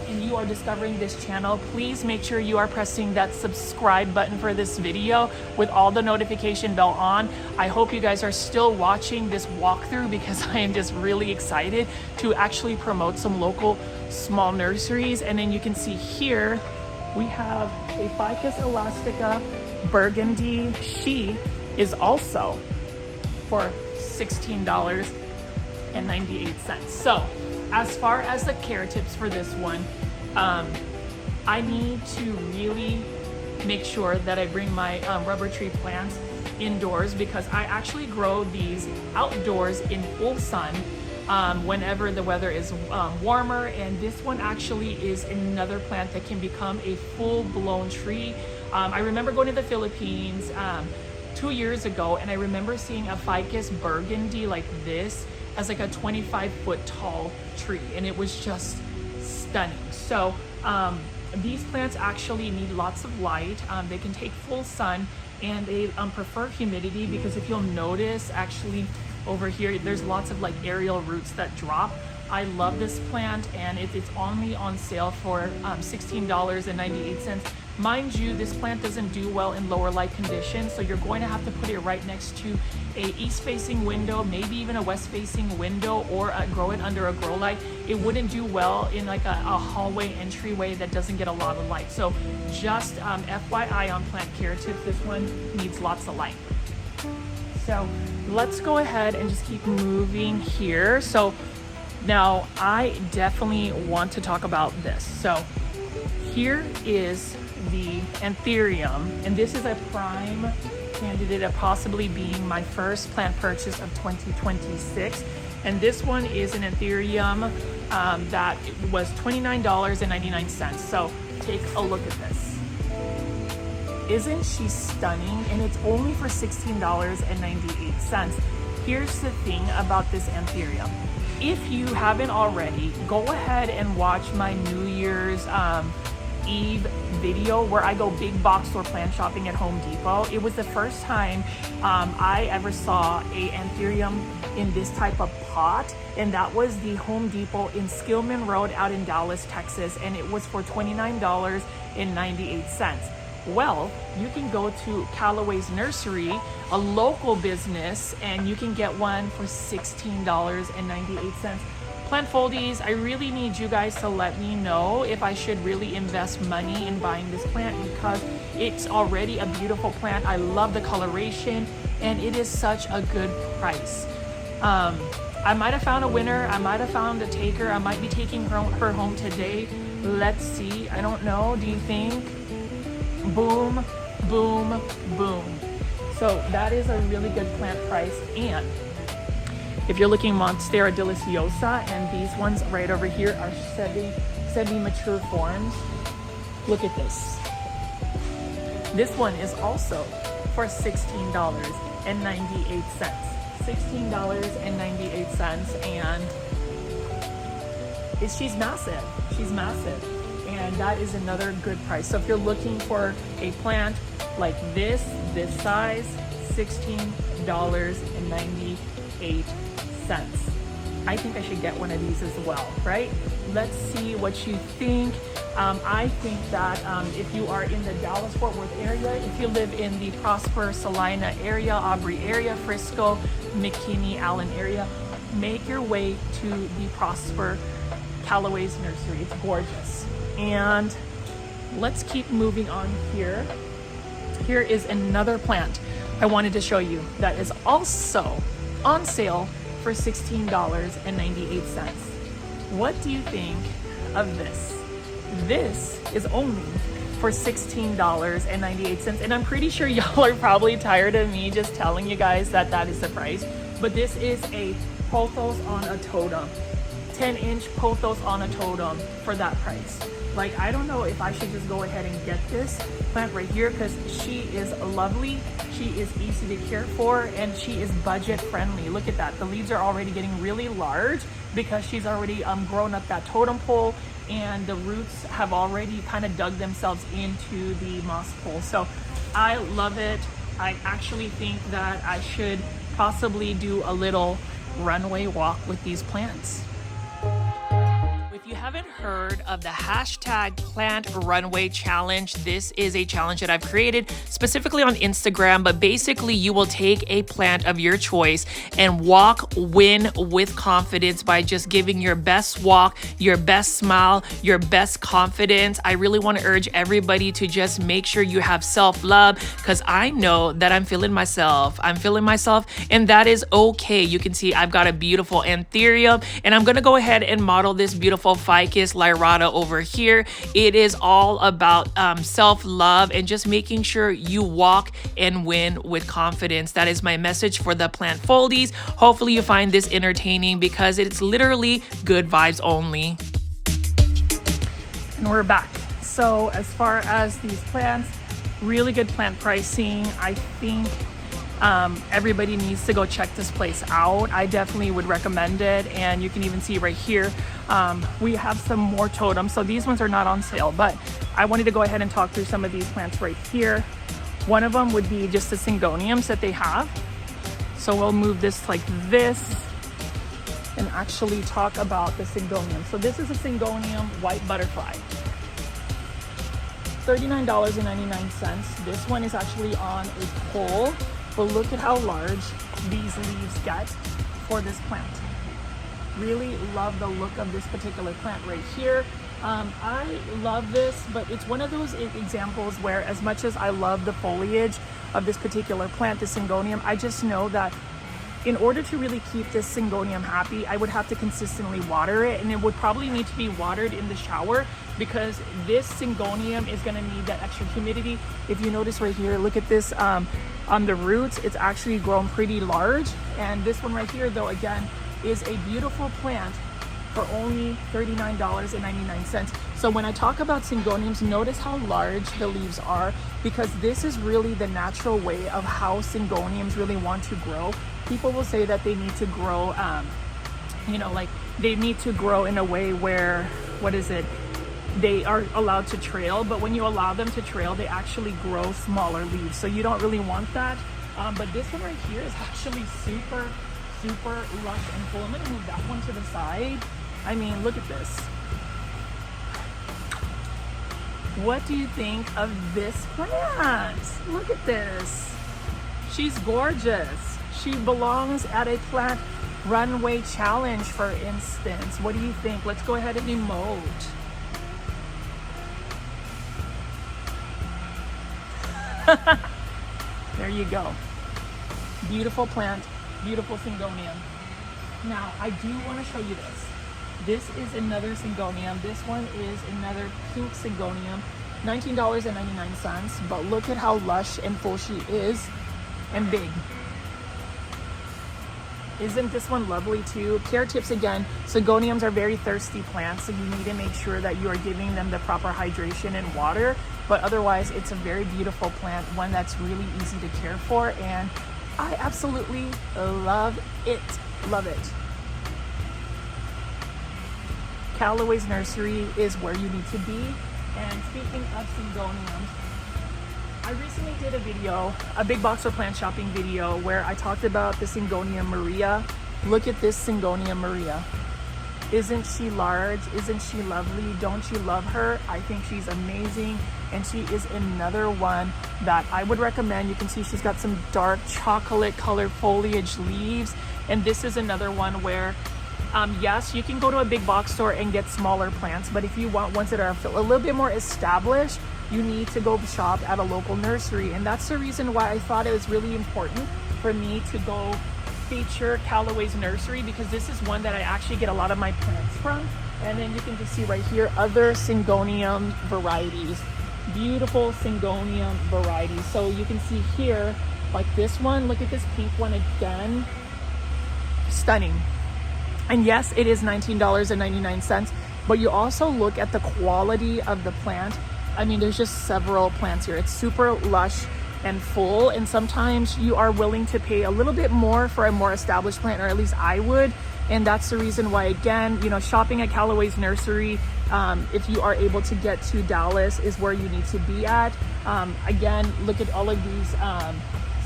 and you are discovering this channel, please make sure you are pressing that subscribe button for this video with all the notification bell on. I hope you guys are still watching this walkthrough because I am just really excited to actually promote some local small nurseries. And then you can see here, we have a Ficus elastica burgundy. She is also for $16.98. So as far as the care tips for this one, I need to really make sure that I bring my rubber tree plants indoors, because I actually grow these outdoors in full sun whenever the weather is warmer. And this one actually is another plant that can become a full-blown tree. I remember going to the Philippines 2 years ago, and I remember seeing a Ficus burgundy like this as like a 25-foot tall tree, and it was just stunning. So these plants actually need lots of light. They can take full sun, and they prefer humidity, because if you'll notice actually over here, there's lots of like aerial roots that drop. I love this plant, and it's only on sale for $16.98. Mind you, this plant doesn't do well in lower light conditions, so you're going to have to put it right next to a east-facing window, maybe even a west-facing window, or grow it under a grow light. It wouldn't do well in like a hallway entryway that doesn't get a lot of light. So just FYI on plant care tips, this one needs lots of light. So let's go ahead and just keep moving here. So now I definitely want to talk about this. So here is the Anthurium, and this is a prime candidate of possibly being my first plant purchase of 2026. And this one is an Anthurium that was $29.99. So take a look at this. Isn't she stunning? And it's only for $16.98. Here's the thing about this Anthurium. If you haven't already, go ahead and watch my New Year's Eve video where I go big box store plant shopping at Home Depot. It was the first time I ever saw a Anthurium in this type of pot, and that was the Home Depot in Skillman Road out in Dallas, Texas, and it was for $29.98. Well, you can go to Calloway's Nursery, a local business, and you can get one for $16.98. Plant foldies, I really need you guys to let me know if I should really invest money in buying this plant, because it's already a beautiful plant. I love the coloration, and it is such a good price. I might have found a winner. I might have found a taker. I might be taking her home today. Let's see. I don't know. Do you think? Boom, boom, boom. So that is a really good plant price. And if you're looking Monstera Deliciosa, and these ones right over here are semi-mature forms. Look at this. This one is also for $16.98. $16.98, and she's massive. She's massive. And that is another good price. So if you're looking for a plant like this size, $16.98. I think I should get one of these as well, right? Let's see what you think. I think that if you are in the Dallas-Fort Worth area, if you live in the Prosper, Salina area, Aubrey area, Frisco, McKinney, Allen area, make your way to the Prosper Calloways Nursery. It's gorgeous. And let's keep moving on here. Here is another plant I wanted to show you that is also on sale for $16.98. What do you think of this? This is only for $16.98, and I'm pretty sure y'all are probably tired of me just telling you guys that that is the price, but this is a pothos on a totem, 10-inch pothos on a totem for that price. Like, I don't know if I should just go ahead and get this plant right here because she is lovely, she is easy to care for, and she is budget friendly. Look at that, the leaves are already getting really large because she's already grown up that totem pole, and the roots have already kind of dug themselves into the moss pole. So I love it. I actually think that I should possibly do a little runway walk with these plants. If you haven't heard of the hashtag Plant Runway Challenge, this is a challenge that I've created specifically on Instagram, but basically you will take a plant of your choice and win with confidence by just giving your best walk, your best smile, your best confidence. I really want to urge everybody to just make sure you have self-love, because I know that I'm feeling myself, and that is okay. You can see I've got a beautiful anthurium, and I'm going to go ahead and model this beautiful ficus lyrata over here. It is all about self-love and just making sure you walk and win with confidence. That is my message for the plant foldies. Hopefully you find this entertaining because it's literally good vibes only. And we're back. So as far as these plants, really good plant pricing. I think everybody needs to go check this place out. I definitely would recommend it. And you can even see right here, we have some more totems. So these ones are not on sale, but I wanted to go ahead and talk through some of these plants right here. One of them would be just the syngoniums that they have. So we'll move this like this and actually talk about the syngonium. So this is a syngonium white butterfly. $39.99. This one is actually on a pole. But look at how large these leaves get for this plant. Really love the look of this particular plant right here. I love this, but it's one of those examples where, as much as I love the foliage of this particular plant, the syngonium, I just know that in order to really keep this syngonium happy, I would have to consistently water it, and it would probably need to be watered in the shower because this syngonium is going to need that extra humidity. If you notice right here, look at this on the roots, it's actually grown pretty large. And this one right here, though, again, is a beautiful plant for only $39.99. So when I talk about syngoniums, notice how large the leaves are, because this is really the natural way of how syngoniums really want to grow. People will say that they need to grow, like they need to grow in a way where, they are allowed to trail, but when you allow them to trail, they actually grow smaller leaves. So you don't really want that. But this one right here is actually super lush and full. I'm gonna move that one to the side. I mean, look at this. What do you think of this plant? Look at this. She's gorgeous. She belongs at a plant runway challenge, for instance. What do you think? Let's go ahead and emote. There you go. Beautiful plant, beautiful syngonium. Now, I do want to show you this. This is another syngonium. This one is another pink syngonium, $19.99. But look at how lush and full she is and big. Isn't this one lovely too? Care tips again, syngoniums are very thirsty plants, so you need to make sure that you are giving them the proper hydration and water. But otherwise, it's a very beautiful plant, one that's really easy to care for, and I absolutely love it. Love it. Calloway's Nursery is where you need to be. And speaking of syngoniums, I recently did a video, a big box or plant shopping video, where I talked about the Syngonium Maria. Look at this Syngonium Maria. Isn't she large? Isn't she lovely? Don't you love her? I think she's amazing. And she is another one that I would recommend. You can see she's got some dark chocolate colored foliage leaves. And this is another one where yes, you can go to a big box store and get smaller plants, but if you want ones that are a little bit more established, you need to go shop at a local nursery. And that's the reason why I thought it was really important for me to go feature Calloway's Nursery, because this is one that I actually get a lot of my plants from. And then you can just see right here other Syngonium varieties, beautiful Syngonium varieties. So you can see here, like this one, look at this pink one again, stunning. And yes, it is $19.99, but you also look at the quality of the plant. I mean, there's just several plants here. It's super lush and full, and sometimes you are willing to pay a little bit more for a more established plant, or at least I would. And that's the reason why, again, you know, shopping at Calloway's Nursery, if you are able to get to Dallas, is where you need to be at. Again, look at all of these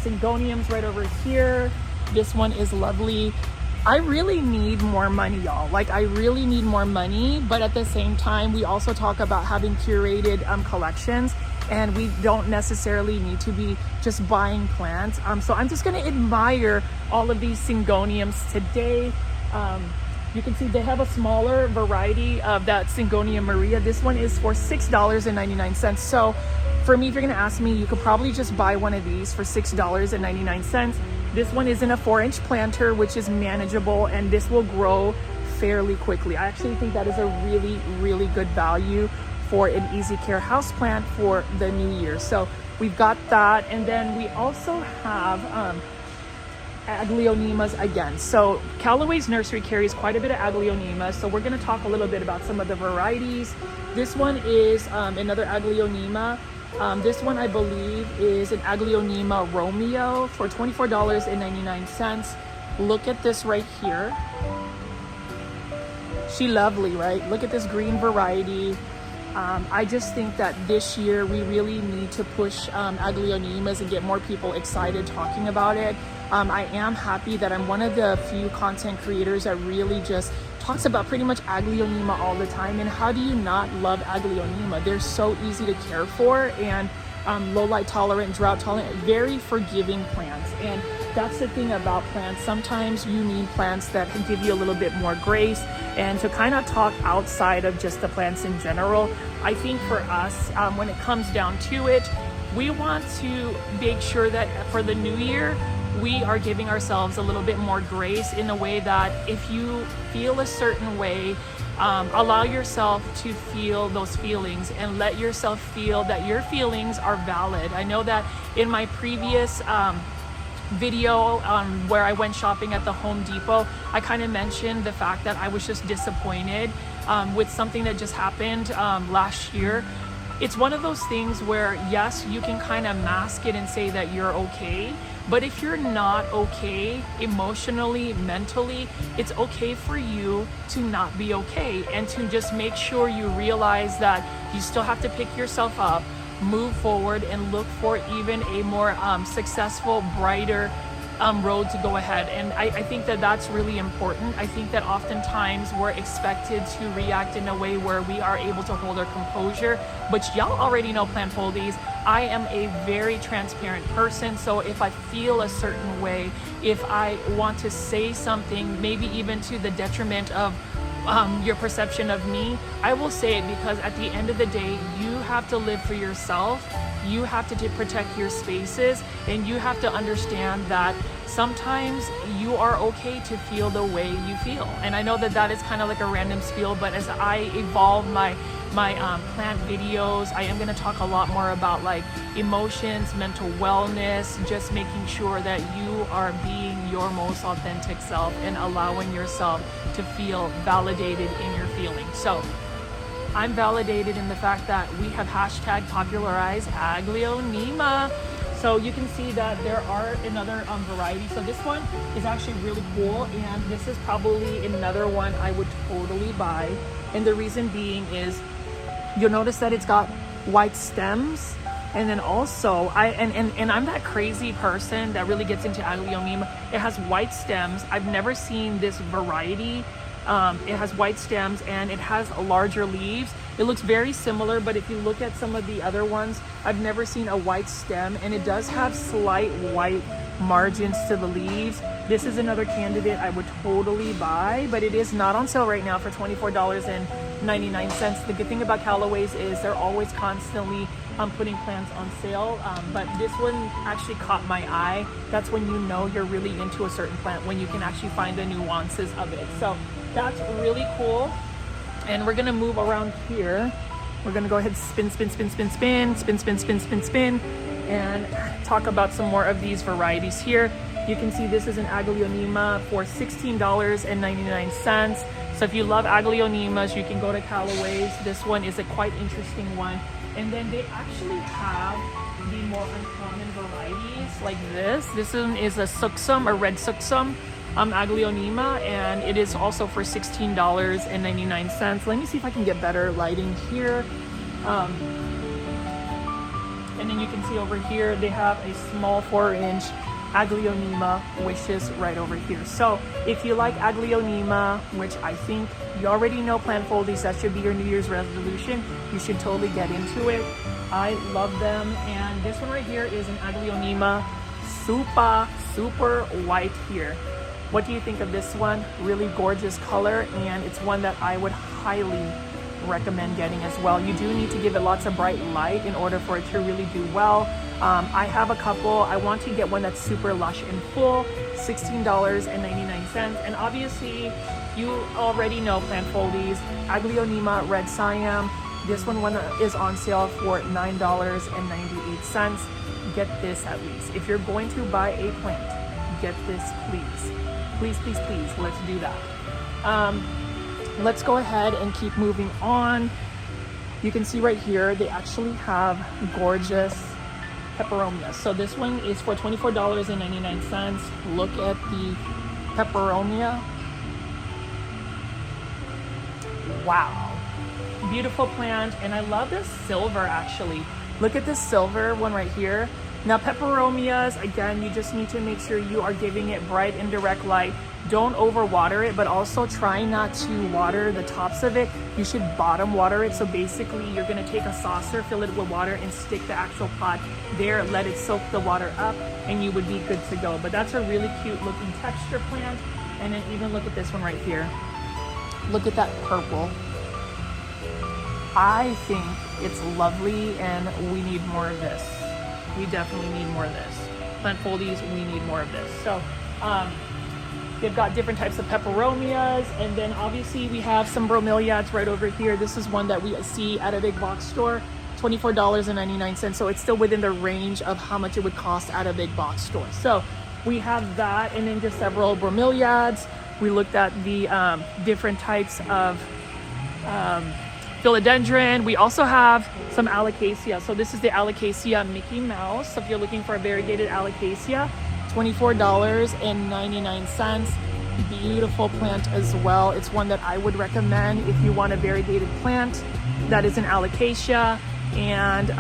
Syngoniums right over here. This one is lovely. I really need more money, y'all. Like, I really need more money, but at the same time, we also talk about having curated collections, and we don't necessarily need to be just buying plants. So I'm just gonna admire all of these Syngoniums today. You can see they have a smaller variety of that Syngonia Maria. This one is for $6.99. So for me, if you're gonna ask me, you could probably just buy one of these for $6.99. This one is in a 4-inch planter, which is manageable, and this will grow fairly quickly. I actually think that is a really, really good value for an easy care houseplant for the new year. So we've got that, and then we also have Aglaonemas again. So Calloway's Nursery carries quite a bit of Aglaonemas, so we're going to talk a little bit about some of the varieties. This one is another Aglaonema. This one, I believe, is an Aglaonema Romeo for $24.99. Look at this right here. She lovely, right? Look at this green variety. I just think that this year we really need to push Aglaonemas and get more people excited talking about it. I am happy that I'm one of the few content creators that really just talks about pretty much Aglaonema all the time. And how do you not love Aglaonema? They're so easy to care for, and low light tolerant, drought tolerant, very forgiving plants. And that's the thing about plants. Sometimes you need plants that can give you a little bit more grace. And to kind of talk outside of just the plants in general, I think for us, when it comes down to it, we want to make sure that for the new year, we are giving ourselves a little bit more grace, in a way that if you feel a certain way, allow yourself to feel those feelings and let yourself feel that your feelings are valid. I know that in my previous video where I went shopping at the Home Depot, I kind of mentioned the fact that I was just disappointed with something that just happened last year. It's one of those things where, yes, you can kind of mask it and say that you're okay, but if you're not okay emotionally, mentally, it's okay for you to not be okay, and to just make sure you realize that you still have to pick yourself up, move forward, and look for even a more successful, brighter road to go ahead. And I think that that's really important. I think that oftentimes we're expected to react in a way where we are able to hold our composure, but y'all already know, plant foldies, I am a very transparent person. So if I feel a certain way, if I want to say something, maybe even to the detriment of your perception of me, I will say it, because at the end of the day, you have to live for yourself. You have to protect your spaces, and you have to understand that sometimes you are okay to feel the way you feel. And I know that that is kind of like a random spiel, but as I evolve my plant videos, I am going to talk a lot more about like emotions, mental wellness, just making sure that you are being your most authentic self and allowing yourself to feel validated in your feelings. So I'm validated in the fact that we have hashtag popularized Aglaonema. So you can see that there are another variety. So this one is actually really cool, and this is probably another one I would totally buy. And the reason being is you'll notice that it's got white stems. And then also, I'm that crazy person that really gets into Aglaonema. It has white stems. I've never seen this variety. It has white stems and it has larger leaves. It looks very similar, but if you look at some of the other ones, I've never seen a white stem, and it does have slight white margins to the leaves. This is another candidate I would totally buy, but it is not on sale right now for $24.99. The good thing about Calloways is they're always constantly putting plants on sale, but this one actually caught my eye. That's when you know you're really into a certain plant, when you can actually find the nuances of it. So that's really cool. And we're gonna move around here. We're gonna go ahead, spin, and talk about some more of these varieties here. You can see this is an Aglaonema for $16.99. So if you love Aglaonemas, you can go to Calloways. This one is a quite interesting one. And then they actually have the more uncommon varieties like this. This one is a suksum, a red suksum Aglaonema, and it is also for $16.99. Let me see if I can get better lighting here. And then you can see over here, they have a small 4-inch Aglaonema, which is right over here. So if you like Aglaonema, which I think you already know, plant foldies, that should be your New Year's resolution, you should totally get into it. I love them. And this one right here is an Aglaonema, super white here. What do you think of this one? Really gorgeous color, and it's one that I would highly recommend getting as well. You do need to give it lots of bright light in order for it to really do well. I have a couple. I want to get one that's super lush and full, $16.99. And obviously you already know, plant foldies, Aglaonema Red Siam. This one is on sale for $9.98. Get this at least. If you're going to buy a plant, get this, please. Please, let's do that. Let's go ahead and keep moving on. You can see right here, they actually have gorgeous peperomias. So this one is for $24.99. Look at the peperomia. Wow. Beautiful plant. And I love this silver actually. Look at this silver one right here. Now peperomias, again, you just need to make sure you are giving it bright and direct light. Don't overwater it, but also try not to water the tops of it. You should bottom water it. So basically you're gonna take a saucer, fill it with water, and stick the actual pot there, let it soak the water up, and you would be good to go. But that's a really cute looking texture plant. And then even look at this one right here. Look at that purple. I think it's lovely, and we need more of this. We definitely need more of this. Plant foldies, we need more of this. So they've got different types of peperomias, and then obviously we have some bromeliads right over here. This is one that we see at a big box store, $24.99. So it's still within the range of how much it would cost at a big box store. So we have that, and then just several bromeliads. We looked at the different types of philodendron. We also have some alocasia. So this is the alocasia Mickey Mouse. So if you're looking for a variegated alocasia, $24.99. Beautiful plant as well. It's one that I would recommend if you want a variegated plant that is an alocasia. And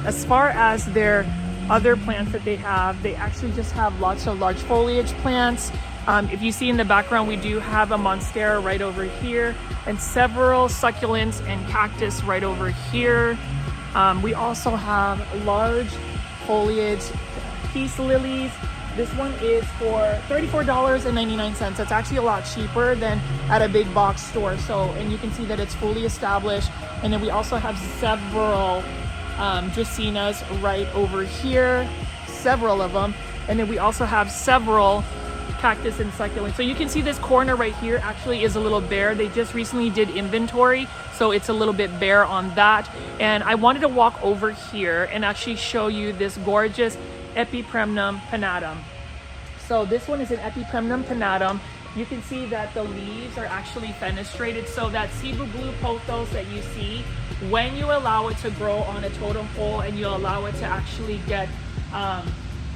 as far as their other plants that they have, they actually just have lots of large foliage plants. If you see in the background, we do have a monstera right over here, and several succulents and cactus right over here. We also have large foliage peace lilies. This one is for $34.99. That's actually a lot cheaper than at a big box store. So, and you can see that it's fully established. And then we also have several dracaenas right over here, several of them. And then we also have several cactus and succulents. So you can see this corner right here actually is a little bare. They just recently did inventory, so it's a little bit bare on that. And I wanted to walk over here and actually show you this gorgeous Epipremnum pinnatum. So this one is an Epipremnum pinnatum. You can see that the leaves are actually fenestrated. So that Cebu blue pothos that you see, when you allow it to grow on a totem pole and you allow it to actually get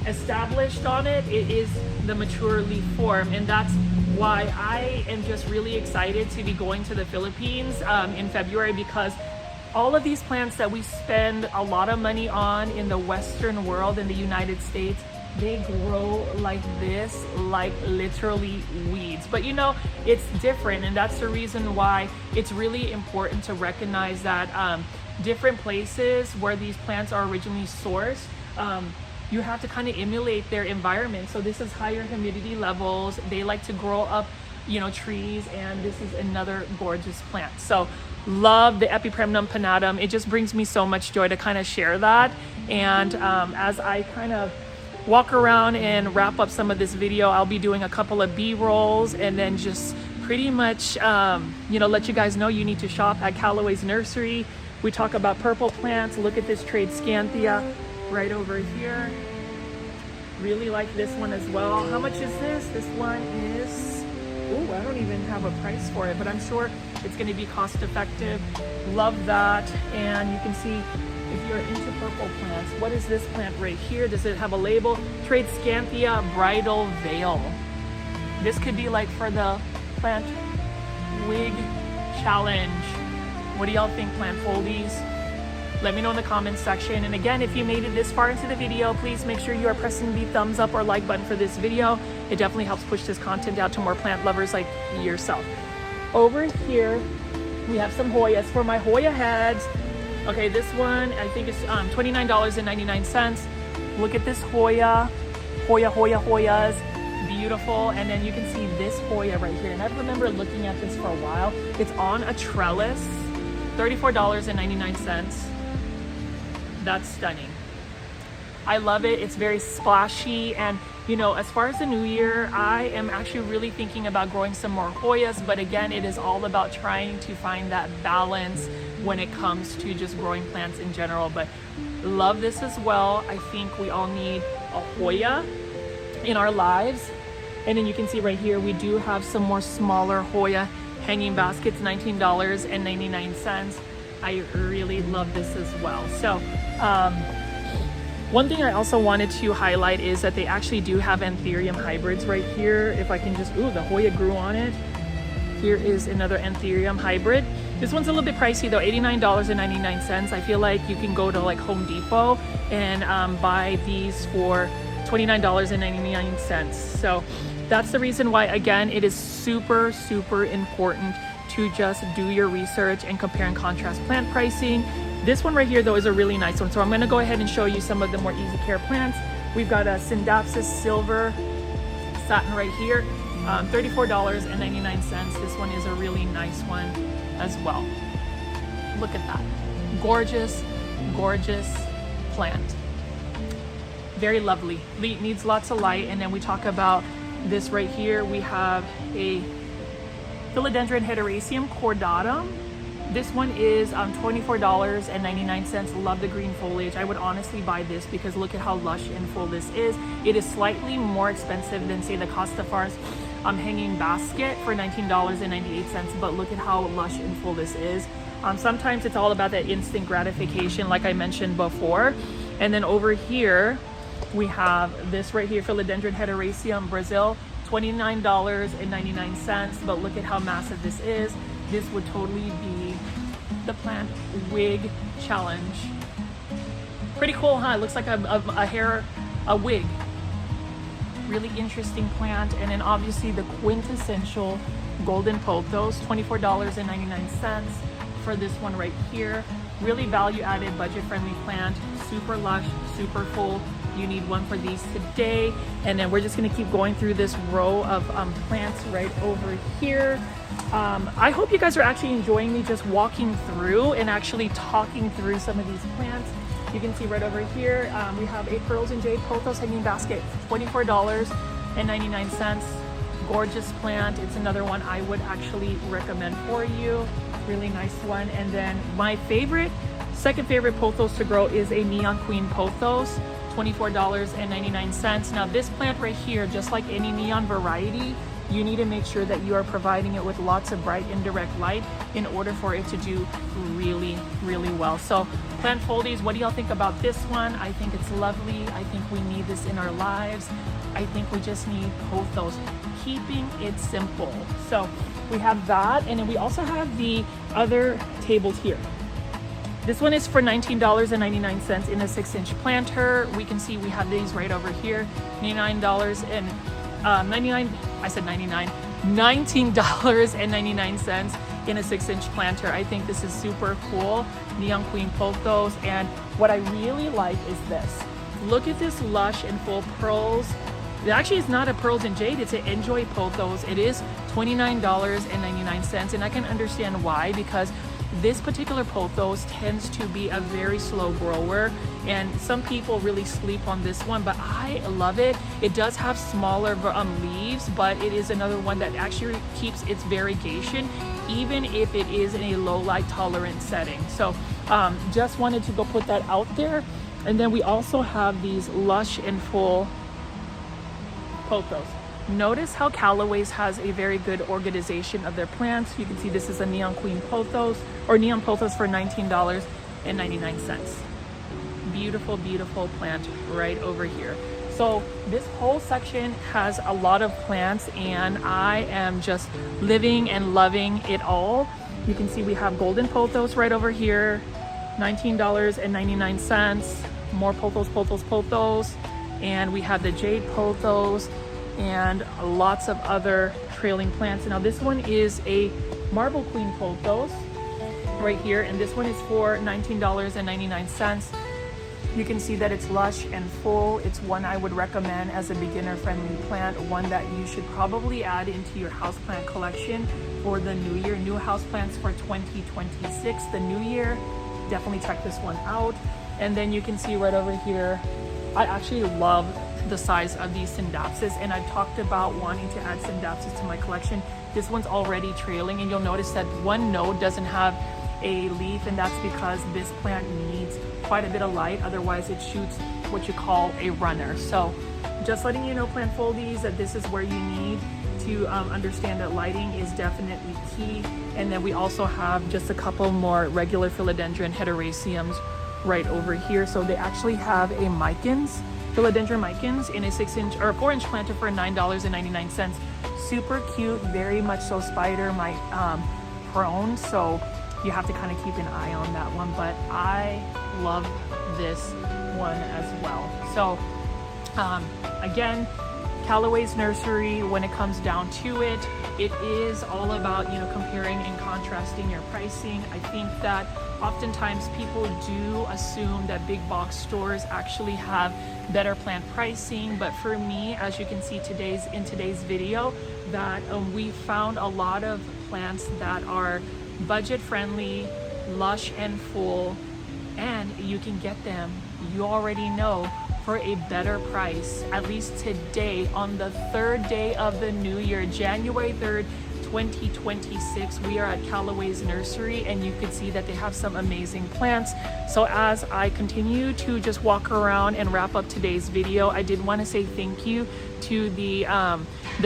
established on it, it is the mature leaf form. And that's why I am just really excited to be going to the Philippines in February, because all of these plants that we spend a lot of money on in the Western world, in the United States, they grow like this, like literally weeds. But you know, it's different, and that's the reason why it's really important to recognize that different places where these plants are originally sourced, you have to kind of emulate their environment. So this is higher humidity levels. They like to grow up, you know, trees, and this is another gorgeous plant. So love the Epipremnum pinnatum. It just brings me so much joy to kind of share that. And as I kind of walk around and wrap up some of this video, I'll be doing a couple of B-rolls and then just pretty much, you know, let you guys know you need to shop at Calloway's Nursery. We talk about purple plants. Look at this trade Scanthia right over here. Really like this one as well. How much is this? This one is, oh, I don't even have a price for it, but I'm sure it's going to be cost effective. Love that. And you can see if you're into purple plants, what is this plant right here? Does it have a label? Trade Scanthia Bridal Veil. This could be like for the plant wig challenge. What do y'all think, plant foldies? Let me know in the comments section. And again, if you made it this far into the video, please make sure you are pressing the thumbs up or like button for this video. It definitely helps push this content out to more plant lovers like yourself. Over here, we have some Hoyas for my Hoya heads. Okay, this one, I think it's $29.99. Look at this Hoyas. Beautiful. And then you can see this Hoya right here. And I remember looking at this for a while. It's on a trellis, $34.99. That's stunning. I love it. It's very splashy. And you know, as far as the new year, I am actually really thinking about growing some more Hoyas, but again, it is all about trying to find that balance when it comes to just growing plants in general. But love this as well. I think we all need a Hoya in our lives. And then you can see right here, we do have some more smaller Hoya hanging baskets, $19.99. I really love this as well. So one thing I also wanted to highlight is that they actually do have anthurium hybrids right here. If I can just, ooh, the Hoya grew on it. Here is another anthurium hybrid. This one's a little bit pricey though, $89.99. I feel like you can go to like Home Depot and buy these for $29.99. So that's the reason why, again, it is super, super important to just do your research and compare and contrast plant pricing. This one right here though is a really nice one. So I'm gonna go ahead and show you some of the more easy care plants. We've got a Syndapsis Silver Satin right here, $34.99. This one is a really nice one as well. Look at that. Gorgeous, gorgeous plant. Very lovely. Needs lots of light. And then we talk about this right here. We have a Philodendron Hederaceum Cordatum. This one is $24.99. Love the green foliage. I would honestly buy this because look at how lush and full this is. It is slightly more expensive than, say, the Costafars hanging basket for $19.98, but look at how lush and full this is. Sometimes it's all about that instant gratification, like I mentioned before. And then over here, we have this right here, Philodendron Hederaceum Brazil, $29.99, but look at how massive this is. This would totally be the plant wig challenge. Pretty cool, huh? It looks like a wig. Really interesting plant. And then obviously the quintessential golden pothos, $24.99 for this one right here. Really value added, budget friendly plant, super lush, super full. You need one for these today. And then we're just gonna keep going through this row of plants right over here. I hope you guys are actually enjoying me just walking through and actually talking through some of these plants. You can see right over here, we have a Pearls and Jade Pothos hanging basket, $24.99. Gorgeous plant. It's another one I would actually recommend for you. Really nice one. And then my second favorite pothos to grow is a Neon Queen Pothos, $24.99. Now this plant right here, just like any neon variety, you need to make sure that you are providing it with lots of bright indirect light in order for it to do really, really well. So plant foldies, what do y'all think about this one? I think it's lovely. I think we need this in our lives. I think we just need pothos, keeping it simple. So we have that, and then we also have the other tables here. This one is for $19.99 in a 6-inch planter. We can see we have these right over here, $19.99 in a 6-inch planter. I think this is super cool. Neon Queen Pothos. And what I really like is this. Look at this lush and full pearls. It actually is not a pearls and jade, it's an enjoy pothos. It is $29.99, and I can understand why, because this particular pothos tends to be a very slow grower, and some people really sleep on this one, but I love it. It does have smaller leaves, but it is another one that actually keeps its variegation even if it is in a low light tolerant setting. So just wanted to go put that out there. And then we also have these lush and full pothos. Notice how Calloways has a very good organization of their plants. You can see this is a neon queen pothos, or neon pothos, for $19.99. Beautiful, beautiful plant right over here. So this whole section has a lot of plants, and I am just living and loving it all. You can see we have golden pothos right over here, $19.99. More pothos, pothos, pothos. And we have the jade pothos and lots of other trailing plants. Now this one is a marble queen pothos right here, and this one is for $19.99. You can see that it's lush and full. It's one I would recommend as a beginner-friendly plant, one that you should probably add into your houseplant collection for the new year. New houseplants for 2026, the new year. Definitely check this one out. And then you can see right over here, I actually love the size of these Scindapsus, and I've talked about wanting to add Scindapsus to my collection. This one's already trailing, and you'll notice that one node doesn't have a leaf, and that's because this plant needs quite a bit of light, otherwise it shoots what you call a runner. So just letting you know, plant foldies, that this is where you need to understand that lighting is definitely key. And then we also have just a couple more regular philodendron heteroraceums right over here. So they actually have a philodendron micans in a 6-inch or 4-inch planter for $9.99. Super cute, very much so spider mite prone, so you have to kind of keep an eye on that one, but I love this one as well. So again, Calloway's Nursery, when it comes down to it, it is all about, comparing and contrasting your pricing. I think that oftentimes people do assume that big box stores actually have better plant pricing, but for me, as you can see in today's video, that we found a lot of plants that are budget friendly, lush and full, and you can get them, you already know, for a better price, at least today on the 3rd day of the new year, January 3rd, 2026. We are at Calloway's Nursery, and you can see that they have some amazing plants. So as I continue to just walk around and wrap up today's video, I did want to say thank you to the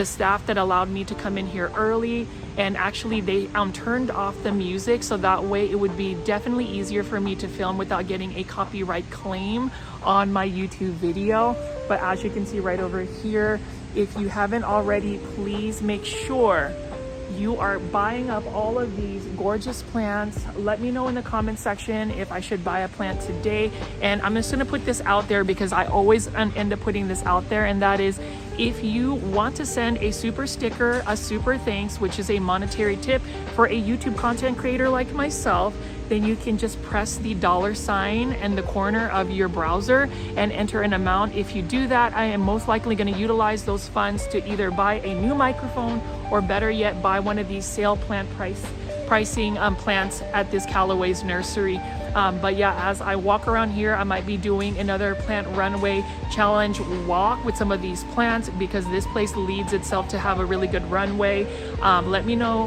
staff that allowed me to come in here early, and actually they turned off the music, so that way it would be definitely easier for me to film without getting a copyright claim on my YouTube video. But as you can see right over here, if you haven't already, please make sure you are buying up all of these gorgeous plants. Let me know in the comment section if I should buy a plant today. And I'm just gonna put this out there because I always end up putting this out there, and that is, if you want to send a super sticker, a super thanks, which is a monetary tip for a YouTube content creator like myself, then you can just press the $ in the corner of your browser and enter an amount. If you do that, I am most likely going to utilize those funds to either buy a new microphone, or better yet, buy one of these sale plant pricing plants at this Calloway's Nursery. But yeah, as I walk around here, I might be doing another plant runway challenge walk with some of these plants, because this place leads itself to have a really good runway. Let me know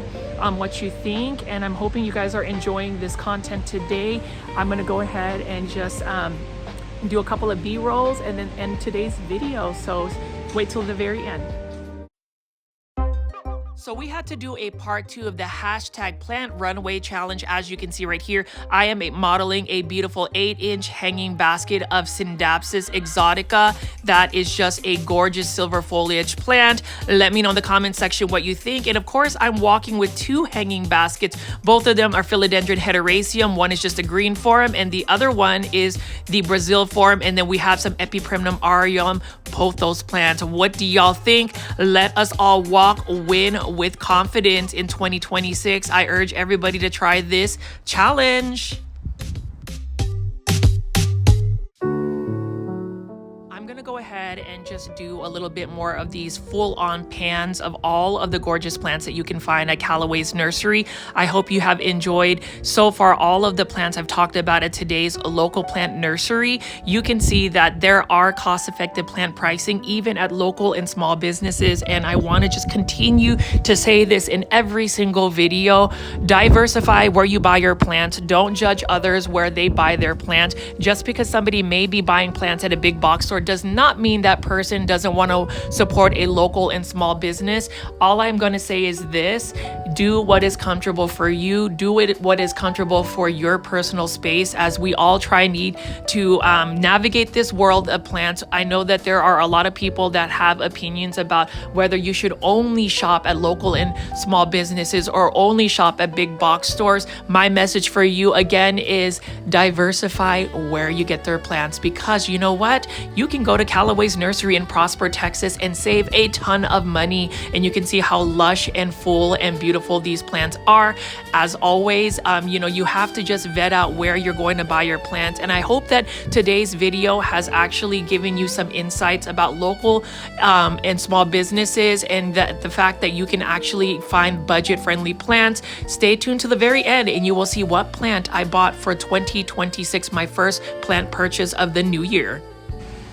what you think, and I'm hoping you guys are enjoying this content today. I'm gonna go ahead and just do a couple of B-rolls and then end today's video, so wait till the very end. So we had to do a part 2 of the hashtag plant runway challenge. As you can see right here, I am modeling a beautiful 8-inch hanging basket of Scindapsus exotica. That is just a gorgeous silver foliage plant. Let me know in the comment section what you think. And of course, I'm walking with 2 hanging baskets. Both of them are philodendron heteroraceum. One is just a green form, and the other one is the Brazil form. And then we have some Epipremnum aureum pothos plants. What do y'all think? Let us all win with confidence in 2026. I urge everybody to try this challenge. ahead and just do a little bit more of these full-on pans of all of the gorgeous plants that you can find at Calloway's Nursery. I hope you have enjoyed so far all of the plants I've talked about at today's local plant nursery. You can see that there are cost-effective plant pricing even at local and small businesses, and I want to just continue to say this in every single video. Diversify where you buy your plants. Don't judge others where they buy their plants. Just because somebody may be buying plants at a big box store does not mean that person doesn't want to support a local and small business. All I'm going to say is this: do what is comfortable for you. Do it what is comfortable for your personal space, as we all need to navigate this world of plants. I know that there are a lot of people that have opinions about whether you should only shop at local and small businesses or only shop at big box stores. My message for you again is diversify where you get their plants, because you know what? You can go to Calloway's Nursery in Prosper, Texas and save a ton of money, and you can see how lush and full and beautiful these plants are. As always, you have to just vet out where you're going to buy your plants, and I hope that today's video has actually given you some insights about local and small businesses, and the fact that you can actually find budget-friendly plants. Stay tuned to the very end and you will see what plant I bought for 2026, my first plant purchase of the new year.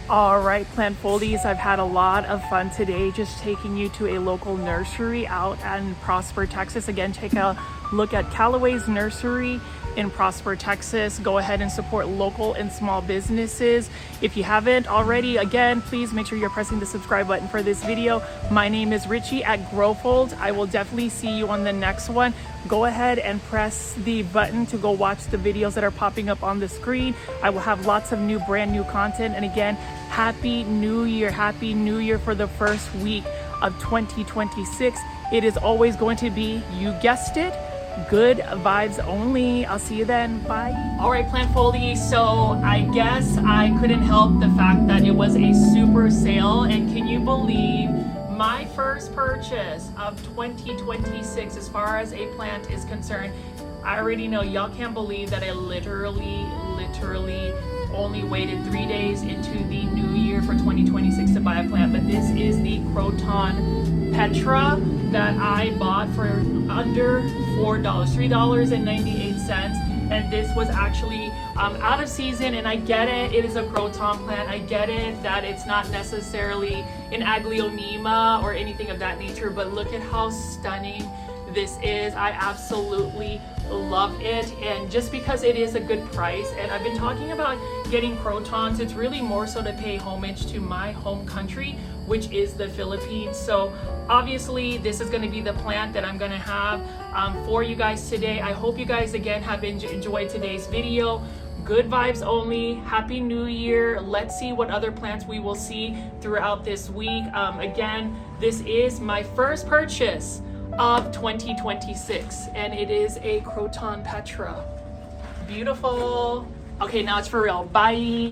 All right, plant foldies, I've had a lot of fun today just taking you to a local nursery out in Prosper, Texas. Again, take a look at Calloway's Nursery in Prosper, Texas. Go ahead and support local and small businesses. If you haven't already, again, please make sure you're pressing the subscribe button for this video. My name is Richie at Growfold. I will definitely see you on the next one. Go ahead and press the button to go watch the videos that are popping up on the screen. I will have lots of brand new content. And again, Happy New Year. Happy New Year for the first week of 2026. It is always going to be, you guessed it, good vibes only. I'll see you then. Bye. All right, plant foldy. So I guess I couldn't help the fact that it was a super sale. And can you believe my first purchase of 2026 as far as a plant is concerned? I already know y'all can't believe that I literally only waited 3 days into the new year for 2026 to buy a plant. But this is the Croton Petra that I bought for under $4, $3.98. And this was actually out of season, and I get it, it is a croton plant. I get it that it's not necessarily an aglaonema or anything of that nature, but look at how stunning this is. I absolutely love it, and just because it is a good price, and I've been talking about getting crotons, it's really more so to pay homage to my home country, which is the Philippines. So obviously this is going to be the plant that I'm going to have for you guys today. I hope you guys again have enjoyed today's video. Good vibes only. Happy New Year. Let's see what other plants we will see throughout this week. Again, this is my first purchase of 2026, and it is a Croton Petra. Beautiful. Okay, now it's for real. Bye.